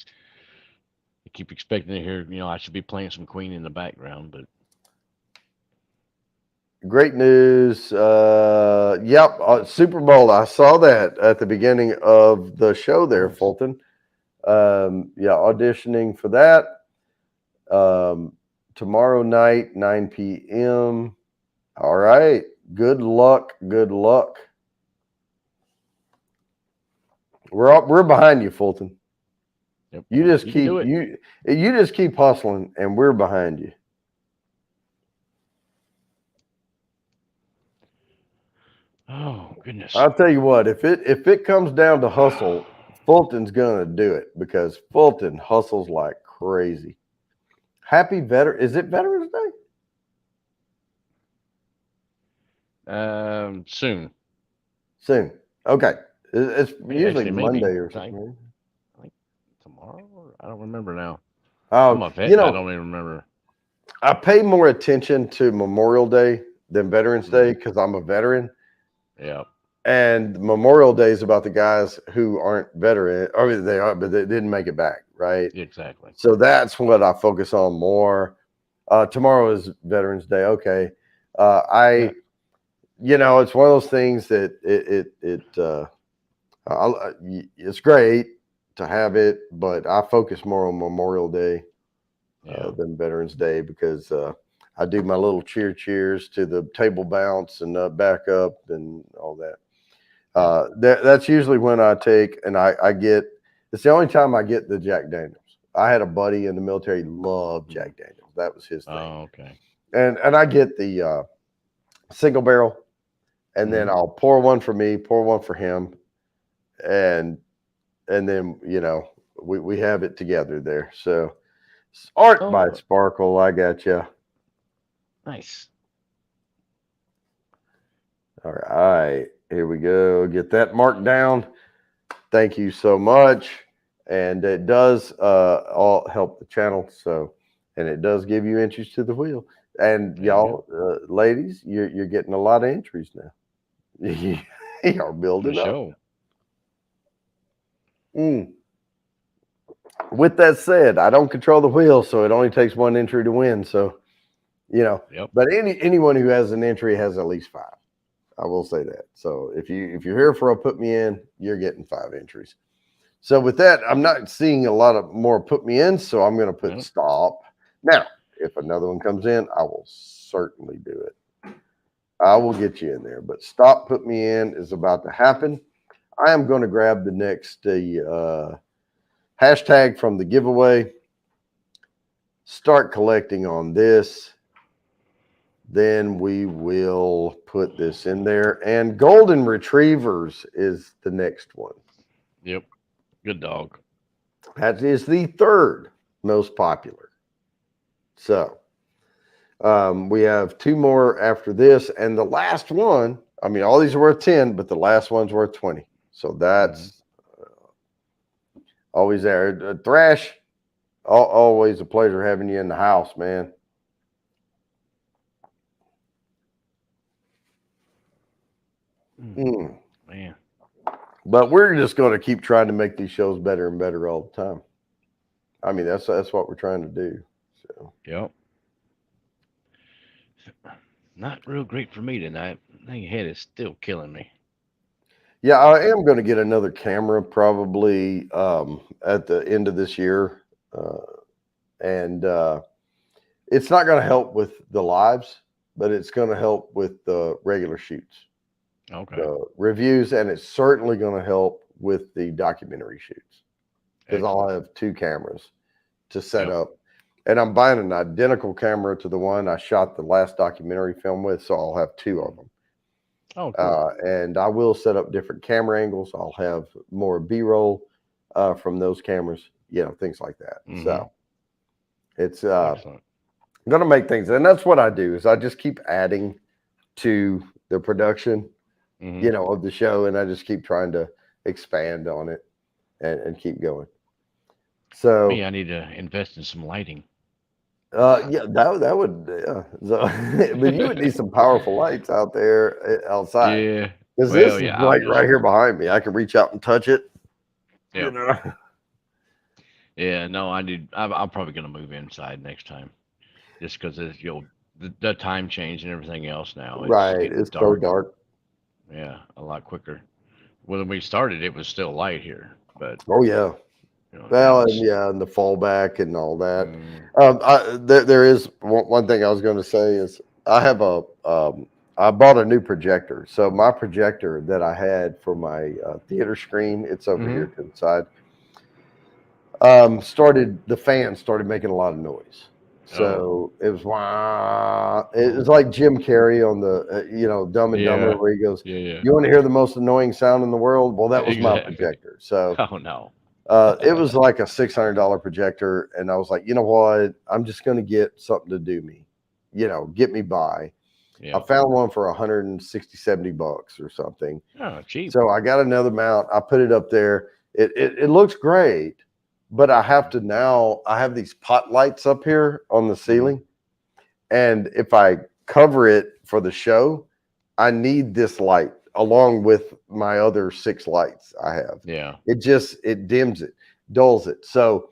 B: keep expecting to hear. I should be playing some Queen in the background, but
A: great news. Super Bowl. I saw that at the beginning of the show there, Fulton. Yeah, auditioning for that. Tomorrow night, 9 p.m. All right. Good luck. Good luck. We're behind you, Fulton.
B: Yep.
A: You just
B: You can
A: keep
B: do it.
A: you just keep hustling, and we're behind you.
B: Oh goodness.
A: I'll tell you what, if it comes down to hustle, Fulton's gonna do it because Fulton hustles like crazy. Happy veteran. Is it Veterans Day?
B: Soon.
A: Soon. Okay. It's usually
B: Actually,
A: Monday
B: maybe.
A: or something.
B: I think tomorrow. I don't remember now. I'm
A: Oh,
B: a vet.
A: you
B: And I
A: know,
B: don't even remember.
A: I pay more attention to Memorial Day than Veterans Day because I'm a veteran.
B: Yeah.
A: And Memorial Day is about the guys who aren't veteran. I mean, they are, but they didn't make it back, right?
B: Exactly.
A: So that's what I focus on more. Tomorrow is Veterans Day. Okay.
B: Yeah.
A: It's one of those things that it's great to have it, but I focus more on Memorial Day than Veterans Day because I do my little cheers to the table bounce and back up and all that. That's usually when I take and I get. It's the only time I get the Jack Daniels. I had a buddy in the military loved Jack Daniels. That was his thing.
B: Oh, okay.
A: And I get the single barrel, and then I'll pour one for me, pour one for him, and then we have it together there. So art by Sparkle, I got you.
B: Nice.
A: All right, here we go. Get that marked down. Thank you so much. And it does all help the channel. So, and it does give you entries to the wheel. And y'all, ladies, you're getting a lot of entries now. You are building up. With that said, I don't control the wheel, so it only takes one entry to win. So, but anyone who has an entry has at least 5. I will say that. So if you're here for a put me in, you're getting 5 entries. So with that, I'm not seeing a lot of more put me in, so I'm going to put stop. Now, if another one comes in, I will certainly do it. I will get you in there, but stop put me in is about to happen. I am going to grab the next hashtag from the giveaway, start collecting on this. Then we will put this in there. And golden retrievers is the next one.
B: Yep. Good dog.
A: That is the 3rd most popular. So we have 2 more after this. And the last one, I mean, all these are worth 10, but the last one's worth 20. So that's always there. Thrash, always a pleasure having you in the house, man.
B: Man.
A: But we're just going to keep trying to make these shows better and better all the time. I mean, that's what we're trying to do. So.
B: Yep. Not real great for me tonight. My head is still killing me.
A: Yeah, I am going to get another camera probably at the end of this year. And it's not going to help with the lives, but it's going to help with the regular shoots.
B: Okay.
A: The reviews, and it's certainly going to help with the documentary shoots because I'll have 2 cameras to set up. And I'm buying an identical camera to the one I shot the last documentary film with, so I'll have 2 of them.
B: Oh, cool.
A: And I will set up different camera angles. I'll have more B-roll from those cameras, things like that. So it's going to make things, and that's what I do is I just keep adding to the production, of the show, and I just keep trying to expand on it and keep going. So
B: me, I need to invest in some lighting.
A: That would So, but you would need some powerful lights out there outside.
B: Yeah,
A: because this is right here behind me. I can reach out and touch it.
B: Yeah. Yeah, no, I'm probably gonna move inside next time, just because it's the time change and everything else now.
A: It's so dark.
B: Yeah, a lot quicker. When we started, it was still light here, but
A: oh yeah,
B: You know,
A: Well, and
B: Dallas.
A: yeah, and the fallback and all that.
B: Mm,
A: There is one thing I was going to say is I have I bought a new projector. So my projector that I had for my theater screen, it's over
B: mm-hmm.
A: here to the side. The fan started making a lot of noise.
B: Oh,
A: So it was wah. It was like Jim Carrey on the Dumb and Dumber,
B: yeah,
A: where he goes,
B: yeah.
A: "You want to hear the most annoying sound in the world?" Well, that was my
B: Exactly.
A: projector. So
B: Oh no.
A: it was like a $600 projector, and I was like, you know what? I'm just going to get something to do me, get me by. I
B: Yeah.
A: found one for 160, $70 or something.
B: Oh, cheap.
A: So I got another mount. I put it up there. It looks great, but I have these pot lights up here on the ceiling. And if I cover it for the show, I need this light along with my other 6 lights I have.
B: Yeah.
A: It dims it, dulls it. So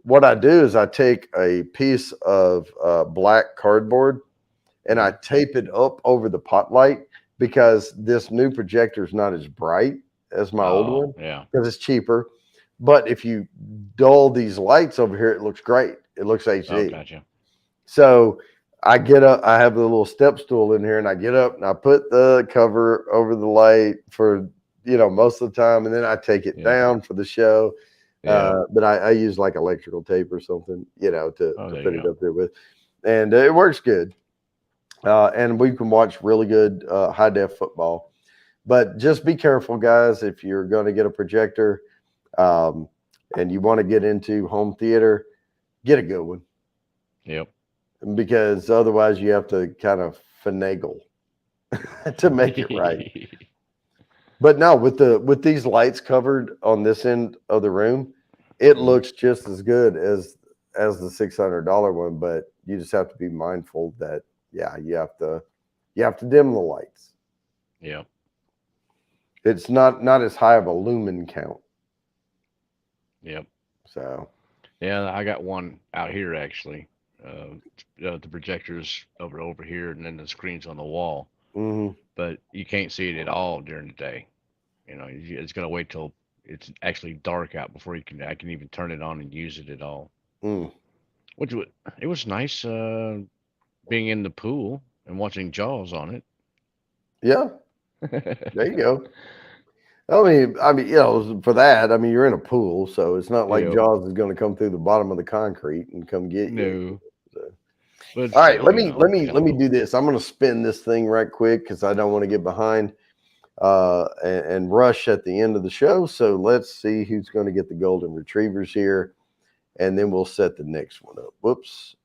A: what I do is I take a piece of black cardboard and I tape it up over the pot light, because this new projector is not as bright as my old
B: Oh,
A: one,
B: yeah.
A: because it's cheaper. But if you dull these lights over here, it looks great. It looks
B: Oh,
A: HD.
B: gotcha.
A: So I get up, I have the little step stool in here, and I get up and I put the cover over the light for, most of the time. And then I take it
B: Yeah.
A: down for the show.
B: Yeah.
A: But I use like electrical tape or something, to
B: Oh, there
A: put
B: you
A: it
B: go.
A: up there with. And it works good. And we can watch really good high def football. But just be careful, guys, if you're going to get a projector um, and you want to get into home theater, get a good one,
B: Yep.
A: because otherwise you have to kind of finagle to make it right. But no, with these lights covered on this end of the room, it looks just as good as the $600 one. But you just have to be mindful that you have to dim the lights.
B: Yep.
A: It's not as high of a lumen count.
B: Yep.
A: So
B: Yeah, I got one out here actually. The projector's over here, and then the screen's on the wall.
A: mhm.
B: But you can't see it at all during the day. It's gonna wait till it's actually dark out before I can even turn it on and use it at all.
A: Mm.
B: It was nice being in the pool and watching Jaws on
A: Yeah, there you
B: it.
A: go. For that, you're in a pool, so it's not like
B: Yep.
A: Jaws is going to come through the bottom of the concrete and come get you.
B: No,
A: So.
B: but
A: All right,
B: still,
A: let me do this. I'm going to spin this thing right quick because I don't want to get behind and rush at the end of the show. So let's see who's going to get the golden retrievers here, and then we'll set the next one up. Whoops,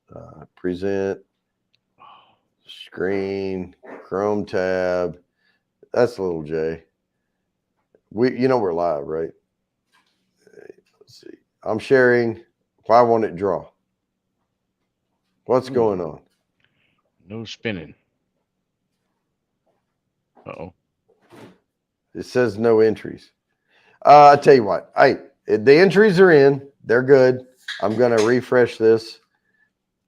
A: present screen, Chrome tab. That's little J. We're live, right? Let's see. I'm sharing. Why won't it draw? What's going on?
B: no spinning. Uh-oh.
A: It says no entries. I tell you what. The entries are in. They're good. I'm gonna refresh this.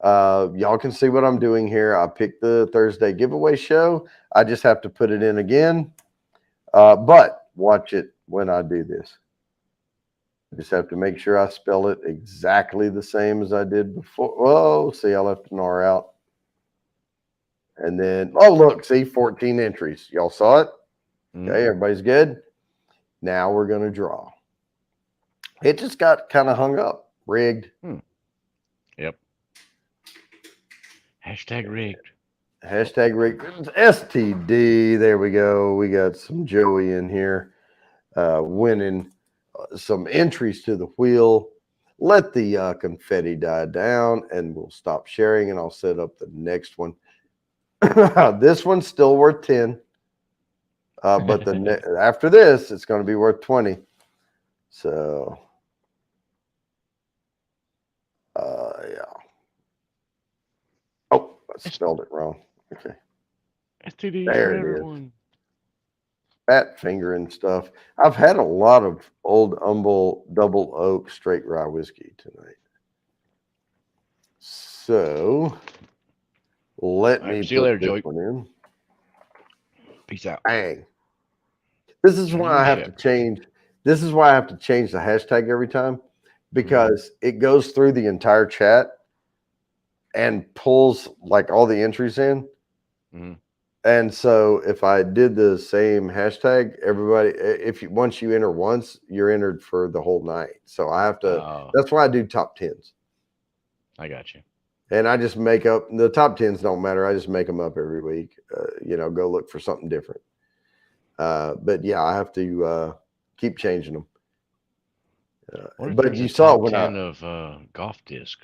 A: Y'all can see what I'm doing here. I picked the Thursday giveaway show. I just have to put it in again. But watch it when I do this. I just have to make sure I spell it exactly the same as I did before. Oh, see, I left an R out. And then, look, see, 14 entries. Y'all saw it? Okay, everybody's good. Now we're going to draw. It just got kind of hung up. Rigged.
B: Yep. Hashtag rigged.
A: Hashtag rigged. STD. There we go. We got some Joey in here winning some entries to the wheel. Let the confetti die down, and we'll stop sharing, and I'll set up the next one. This one's still worth 10. But after this, it's going to be worth 20. So, yeah. Oh, I spelled it wrong. Okay.
B: STDs
A: There
B: for
A: it is.
B: everyone.
A: Fat finger and stuff. I've had a lot of Old Humble Double Oak Straight Rye whiskey tonight. So, let me
B: see you
A: put
B: later,
A: this
B: Joey.
A: one in.
B: Peace out.
A: Bang. This is why I have to change. This is why I have to change the hashtag every time, because it goes through the entire chat and pulls like all the entries in.
B: Mm-hmm.
A: And so if I did the same hashtag, everybody, once you enter once, you're entered for the whole night. So I have to, that's why I do top 10s.
B: I got you.
A: And I just make up, the top 10s don't matter. I just make them up every week, go look for something different. But yeah, I have to keep changing them. But you saw when I,
B: of golf disc.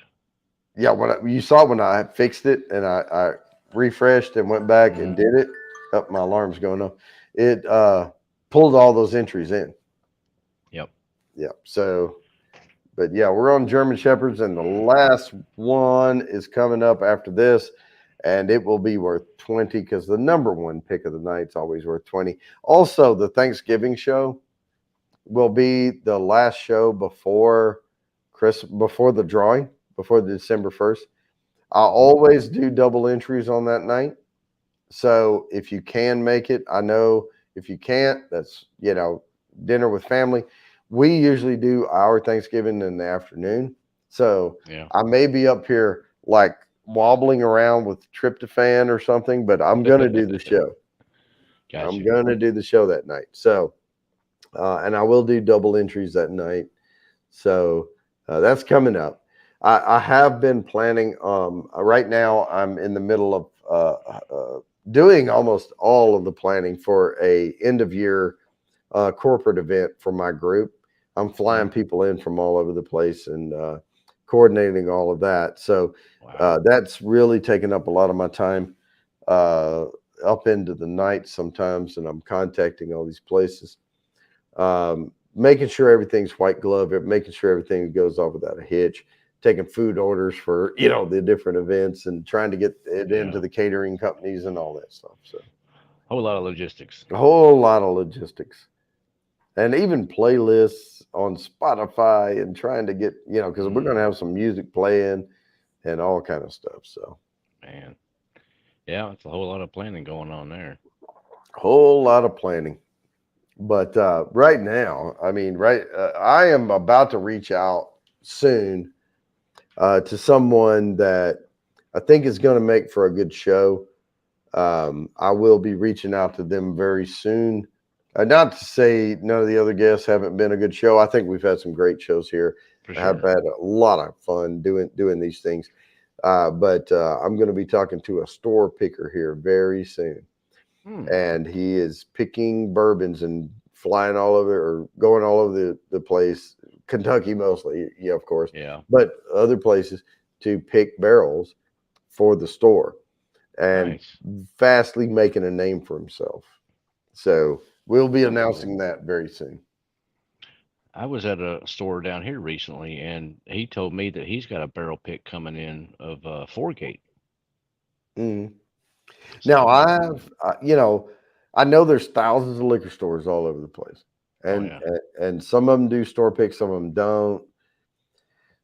A: Yeah, you saw when I fixed it and I refreshed and went back and did it. Up, my alarm's going off. It pulled all those entries in.
B: Yep.
A: So, but yeah, we're on German Shepherds, and the last one is coming up after this, and it will be worth 20 because the number one pick of the night is always worth 20. Also, the Thanksgiving show will be the last show before the drawing, before the December 1st. I always do double entries on that night. So if you can make it, I know if you can't, that's, dinner with family. We usually do our Thanksgiving in the afternoon. So I may be up here like wobbling around with tryptophan or something, but I'm going to do the show. I'm going to do the show that night. So, and I will do double entries that night. So that's coming up. I have been planning. Right now, I'm in the middle of doing almost all of the planning for a end of year corporate event for my group. I'm flying people in from all over the place and coordinating all of that. So that's really taken up a lot of my time up into the night sometimes, and I'm contacting all these places. Making sure everything's white glove, making sure everything goes off without a hitch, taking food orders for, the different events and trying to get it into the catering companies and all that stuff. So
B: a whole lot of logistics.
A: And even playlists on Spotify and trying to get, because we're going to have some music playing and all kind of stuff. So,
B: man, yeah, it's a whole lot of planning going on there.
A: Whole lot of planning. But right now, I am about to reach out soon to someone that I think is going to make for a good show. I will be reaching out to them very soon. Not to say none of the other guests haven't been a good show. I think we've had some great shows here.
B: For sure.
A: I've had a lot of fun doing these things. But I'm going to be talking to a store picker here very soon. And he is picking bourbons and flying all over or going all over the place, Kentucky mostly, of course.
B: Yeah.
A: But other places to pick barrels for the store and fastly making a name for himself. So we'll be announcing that very soon.
B: I was at a store down here recently, and he told me that he's got a barrel pick coming in of Foregate.
A: Now I know there's thousands of liquor stores all over the place, and some of them do store picks, some of them don't.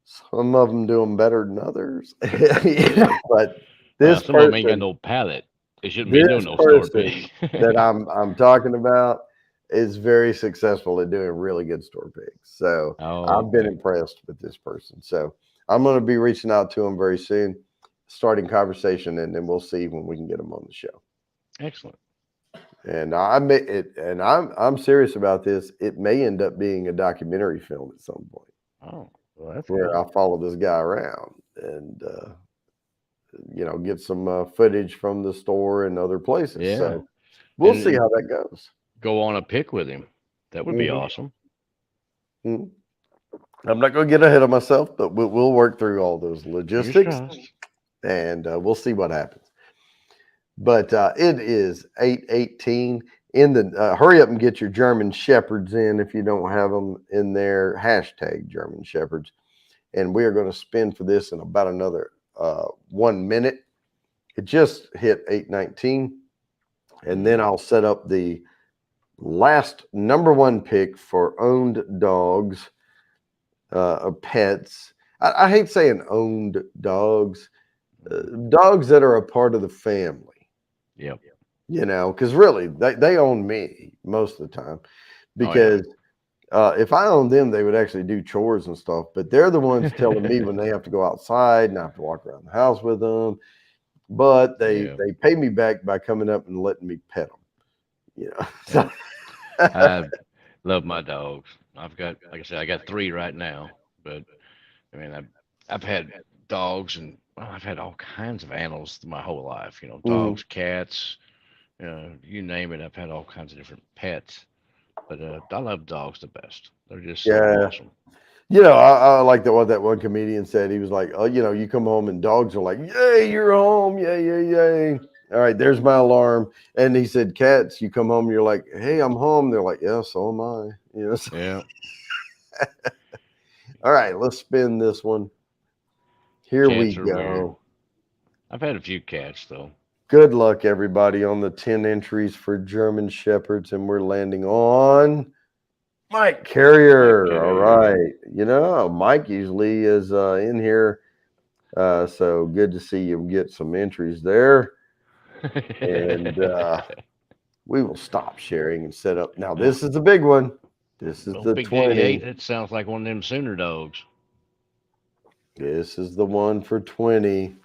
A: Some of them do them better than others. But this
B: some of them ain't got no palate. They shouldn't be doing no store pick.
A: that I'm talking about is very successful at doing really good store picks. So I've been impressed with this person. So I'm going to be reaching out to him very soon, starting conversation, and then we'll see when we can get him on the show.
B: Excellent.
A: And I'm serious about this. It may end up being a documentary film at some point.
B: Oh, well, that's
A: where I follow this guy around and get some footage from the store and other places.
B: Yeah.
A: So we'll see how that goes.
B: Go on a pick with him. That would be awesome.
A: I'm not going to get ahead of myself, but we'll work through all those logistics and we'll see what happens. But it is 8:18 in the hurry up and get your German Shepherds in if you don't have them in there. # German Shepherds. And we are going to spin for this in about another 1 minute. It just hit 8:19. And then I'll set up the last number one pick for owned dogs, pets. I hate saying owned dogs, dogs that are a part of the family.
B: Yep.
A: Because really they own me most of the time because If I owned them, they would actually do chores and stuff. But they're the ones telling me when they have to go outside and I have to walk around the house with them. But they pay me back by coming up and letting me pet them. You know.
B: Yeah. I love my dogs. I've got, like I said, I got 3 right now. But I mean, I've had dogs and well, I've had all kinds of animals my whole life. You know, dogs, cats, you name it. I've had all kinds of different pets. But I love dogs the best. They're just so awesome.
A: You know, I like what that one comedian said. He was like, "Oh, you know, you come home and dogs are like, yay, you're home, yay, yay, yay. All right, there's my alarm." And he said, "Cats, you come home, you're like, hey, I'm home." They're like, "Yeah, so am I." You know. So.
B: Yeah.
A: All right, let's spin this one. Here
B: Cats
A: we
B: are
A: go.
B: weird. I've had a few cats though.
A: Good luck, everybody, on the 10 entries for German Shepherds, and we're landing on Mike Carrier. All right. You know, Mike usually is in here. So good to see you get some entries there. And we will stop sharing and set up. Now, this is a big one. This is the
B: Big
A: 20.
B: 88. That sounds like one of them Sooner dogs.
A: This is the one for 20.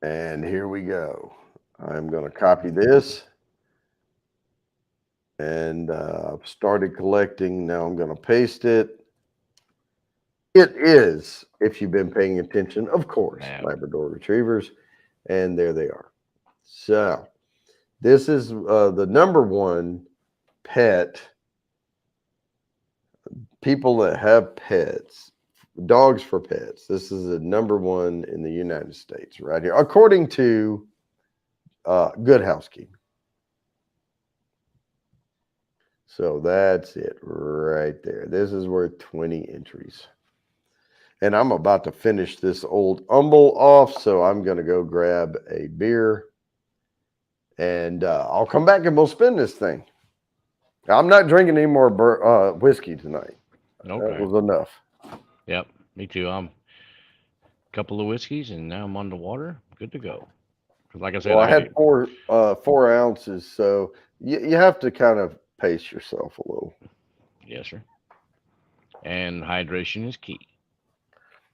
A: And here we go. I'm going to copy this. And I've started collecting. Now I'm going to paste it. It is, if you've been paying attention, of course, Labrador Retrievers. And there they are. So this is the number one pet. People that have pets, dogs for pets. This is the number one in the United States right here, according to Good Housekeeping. So that's it right there. This is worth 20 entries. And I'm about to finish this Old Humble off, so I'm going to go grab a beer. And I'll come back and we'll spin this thing. I'm not drinking any more whiskey tonight.
B: Okay.
A: That was enough.
B: Yep, me too. I'm a couple of whiskeys, and now I'm on the water. Good to go. Like I said,
A: well, I had 4 ounces, so you have to kind of pace yourself a little.
B: Yes, sir. And hydration is key.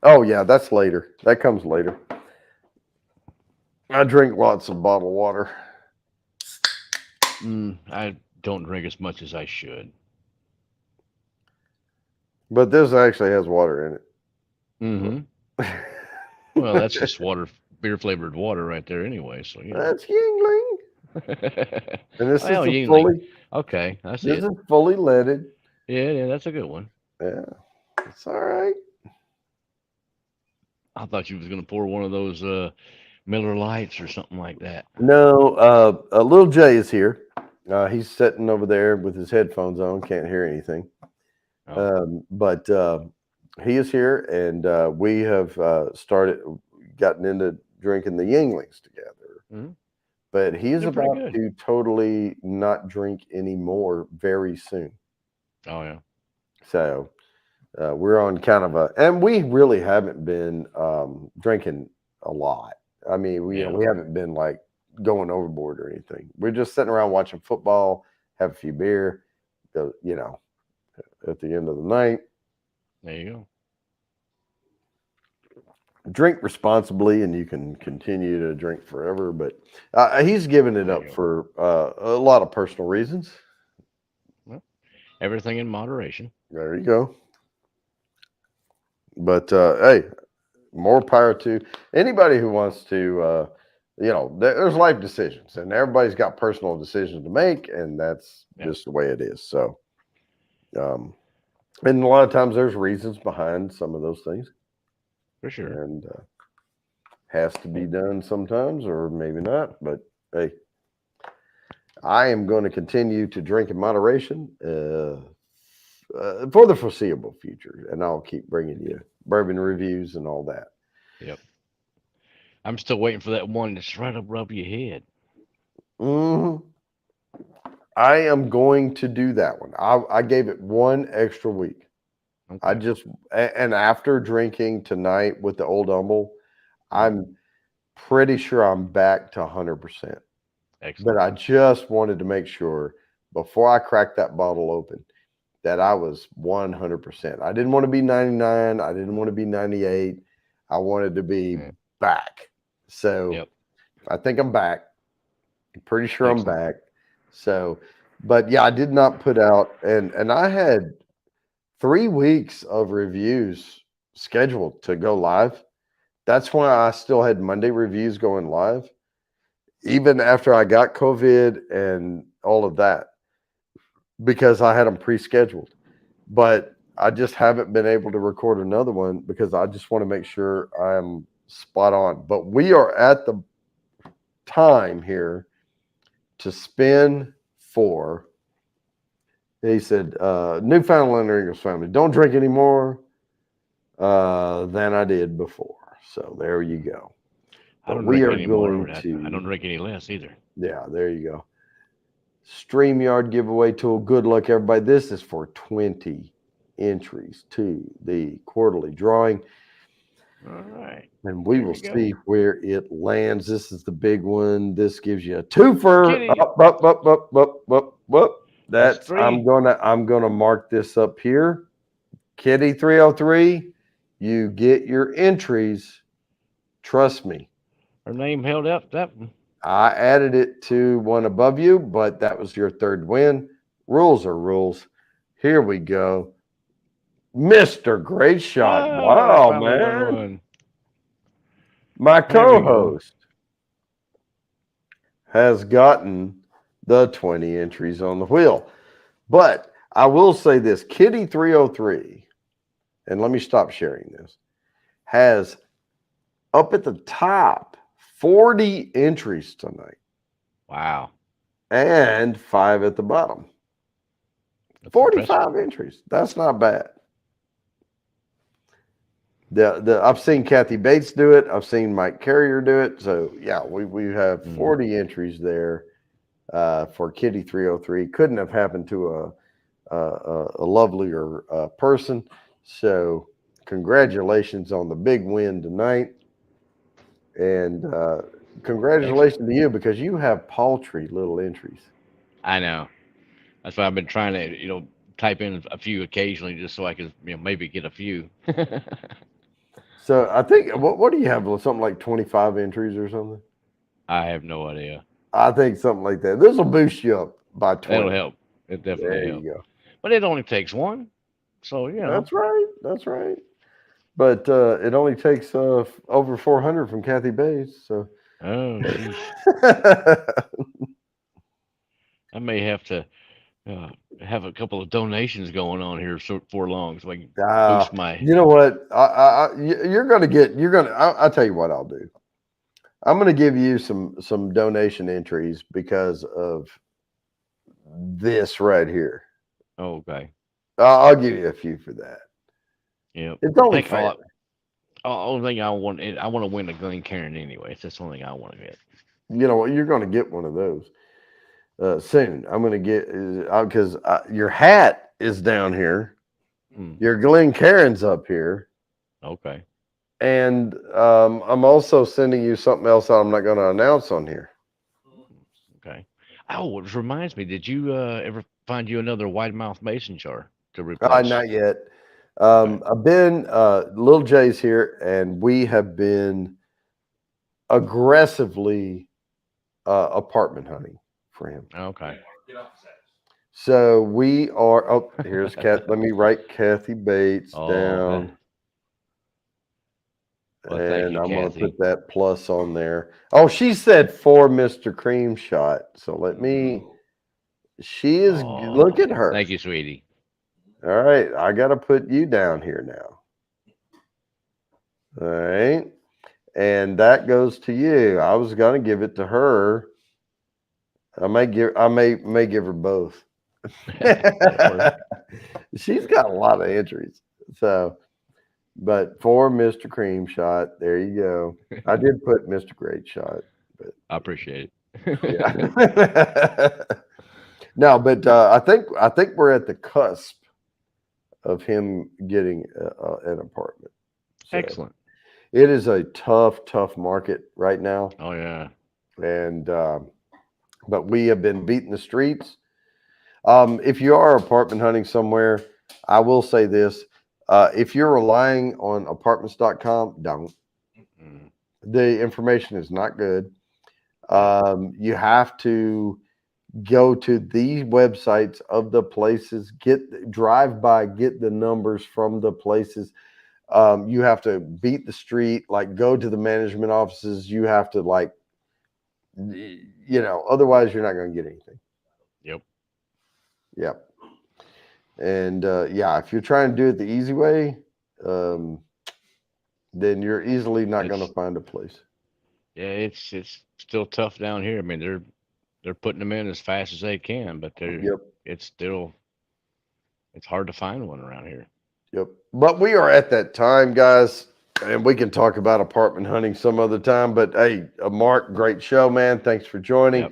A: Oh, yeah, that's later. That comes later. I drink lots of bottled water.
B: I don't drink as much as I should.
A: But this actually has water in it.
B: Mm-hmm. Well, that's just beer flavored water right there anyway. So you know.
A: That's Yingling. And this is
B: Yingling. Okay, I see
A: This is fully leaded.
B: Yeah, that's a good one.
A: Yeah, it's all right.
B: I thought you was gonna pour one of those Miller Lights or something like that.
A: No, Little Jay is here. He's sitting over there with his headphones on, can't hear anything. But he is here, and we have gotten into drinking the Yinglings together.
B: Mm-hmm.
A: But he's about to totally not drink anymore very soon.
B: Oh, yeah.
A: So we're on kind of and we really haven't been drinking a lot. I mean, we haven't been like going overboard or anything. We're just sitting around watching football, have a few beer, at the end of the night.
B: There you go.
A: Drink responsibly, and you can continue to drink forever. But he's given it up for a lot of personal reasons.
B: Well, everything in moderation.
A: There you go. But hey, more power to anybody who wants to. There's life decisions, and everybody's got personal decisions to make, and that's just the way it is. So, and a lot of times there's reasons behind some of those things.
B: For sure.
A: And has to be done sometimes, or maybe not. But hey, I am going to continue to drink in moderation for the foreseeable future, and I'll keep bringing you bourbon reviews and all that.
B: Yep. I'm still waiting for that one that's right up above your head.
A: Mm-hmm. I am going to do that one. I gave it one extra week. Okay. And after drinking tonight with the Old Humble, I'm pretty sure I'm back to 100%.
B: Excellent.
A: But I just wanted to make sure before I cracked that bottle open that I was 100%. I didn't want to be 99. I didn't want to be 98. I wanted to be
B: Yeah.
A: back. So
B: Yep.
A: I think I'm back. I'm pretty sure I'm
B: Excellent.
A: back. So, but yeah, I did not put out, and I had 3 weeks of reviews scheduled to go live. That's why I still had Monday reviews going live, even after I got COVID and all of that, because I had them pre-scheduled. But I just haven't been able to record another one because I just want to make sure I'm spot on. But we are at the time here to spin for, he said, Newfoundland or English family, don't drink any more than I did before. So there you go.
B: I
A: But
B: don't
A: we
B: drink
A: are
B: any more,
A: going
B: but I
A: to,
B: don't drink any less either.
A: yeah, there you go. StreamYard giveaway tool. Good luck, everybody. This is for 20 entries to the quarterly drawing.
B: All right.
A: And we
B: There
A: will
B: you go.
A: see where it lands. This is the big one. This gives you a twofer.
B: Kitty.
A: Up.
B: That's
A: That's
B: three.
A: I'm gonna mark this up here. Kitty 303. You get your entries. Trust me.
B: Her name held up. That one.
A: I added it to one above you, but that was your third win. Rules are rules. Here we go. Mr. Great Shot.
B: Oh,
A: Wow,
B: finally won
A: man.
B: one.
A: My
B: There we go.
A: co-host has gotten the 20 entries on the wheel. But I will say this, Kitty 303, and let me stop sharing this, has up at the top 40 entries tonight
B: Wow.
A: and 5 at the bottom.
B: That's
A: 45
B: impressive.
A: entries. That's not bad. I've seen Kathy Bates do it. I've seen Mike Carrier do it. So yeah, we have 40 entries there for Kitty 303. Couldn't have happened to a lovelier person. So congratulations on the big win tonight, and congratulations to you because you have paltry little entries.
B: I know. That's why I've been trying to, type in a few occasionally just so I can, maybe get a few.
A: So I think what do you have? Something like 25 entries or something?
B: I have no idea.
A: I think something like that. This will boost you up by 20.
B: That'll help. It definitely
A: There
B: help.
A: you go.
B: But it only takes one. So,
A: That's right. That's right. But it only takes over 400 from Kathy Bates. So
B: Oh, sheesh. I may have to have a couple of donations going on here for long so I can boost my.
A: you know what? You're going to get. I'll tell you what I'll do. I'm going to give you some donation entries because of this right here.
B: Oh, okay.
A: I'll give you a few for that.
B: Yeah.
A: It's only fair.
B: Only thing I want to win a Glencairn anyway. That's the only thing I want to get.
A: You know what? You're going to get one of those soon. I'm going to get because your hat is down here. Your Glencairn's up here.
B: Okay.
A: And I'm also sending you something else that I'm not going to announce on here.
B: Okay. Oh, it reminds me. Did you ever find you another wide mouth mason jar to replace?
A: Not yet. I've been Lil Jay's here, and we have been aggressively apartment hunting for him.
B: Okay.
A: So we are. Oh, here's Kat. Let me write Kathy Bates down.
B: Well, thank you,
A: I'm going to
B: Kathy.
A: put that plus on there. Oh, she said for Mr. Cream Shot. So let me. She is. Look at her.
B: Thank you, sweetie.
A: All right, I got to put you down here now. All right, and that goes to you. I was going to give it to her. I may give her both. She's got a lot of entries. So, but for Mr. Cream Shot, there you go. I did put Mr. Great Shot, but
B: I appreciate it.
A: yeah. No, but I think we're at the cusp of him getting an apartment. So
B: Excellent.
A: it is a tough market right now.
B: Oh yeah.
A: And but we have been beating the streets. If you are apartment hunting somewhere, I will say this. If you're relying on apartments.com, don't.
B: Mm.
A: The information is not good. You have to go to the websites of the places, drive by, get the numbers from the places. You have to beat the street, like go to the management offices. You have to otherwise you're not going to get anything.
B: Yep.
A: Yep. And if you're trying to do it the easy way, then you're easily not going to find a place.
B: Yeah, it's still tough down here. I mean, they're putting them in as fast as they can, but it's hard to find one around here.
A: Yep. But we are at that time, guys, and we can talk about apartment hunting some other time. But hey, Mark, great show, man. Thanks for joining.
B: Yep.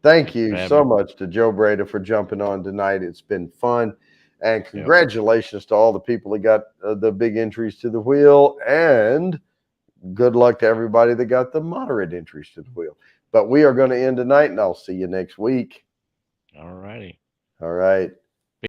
A: Thank
B: Thanks
A: you
B: for having
A: so
B: me.
A: much to Joe Breda for jumping on tonight. It's been fun. And congratulations to all the people that got the big entries to the wheel. And good luck to everybody that got the moderate entries to the wheel. But we are going to end tonight, and I'll see you next week.
B: All righty.
A: All right.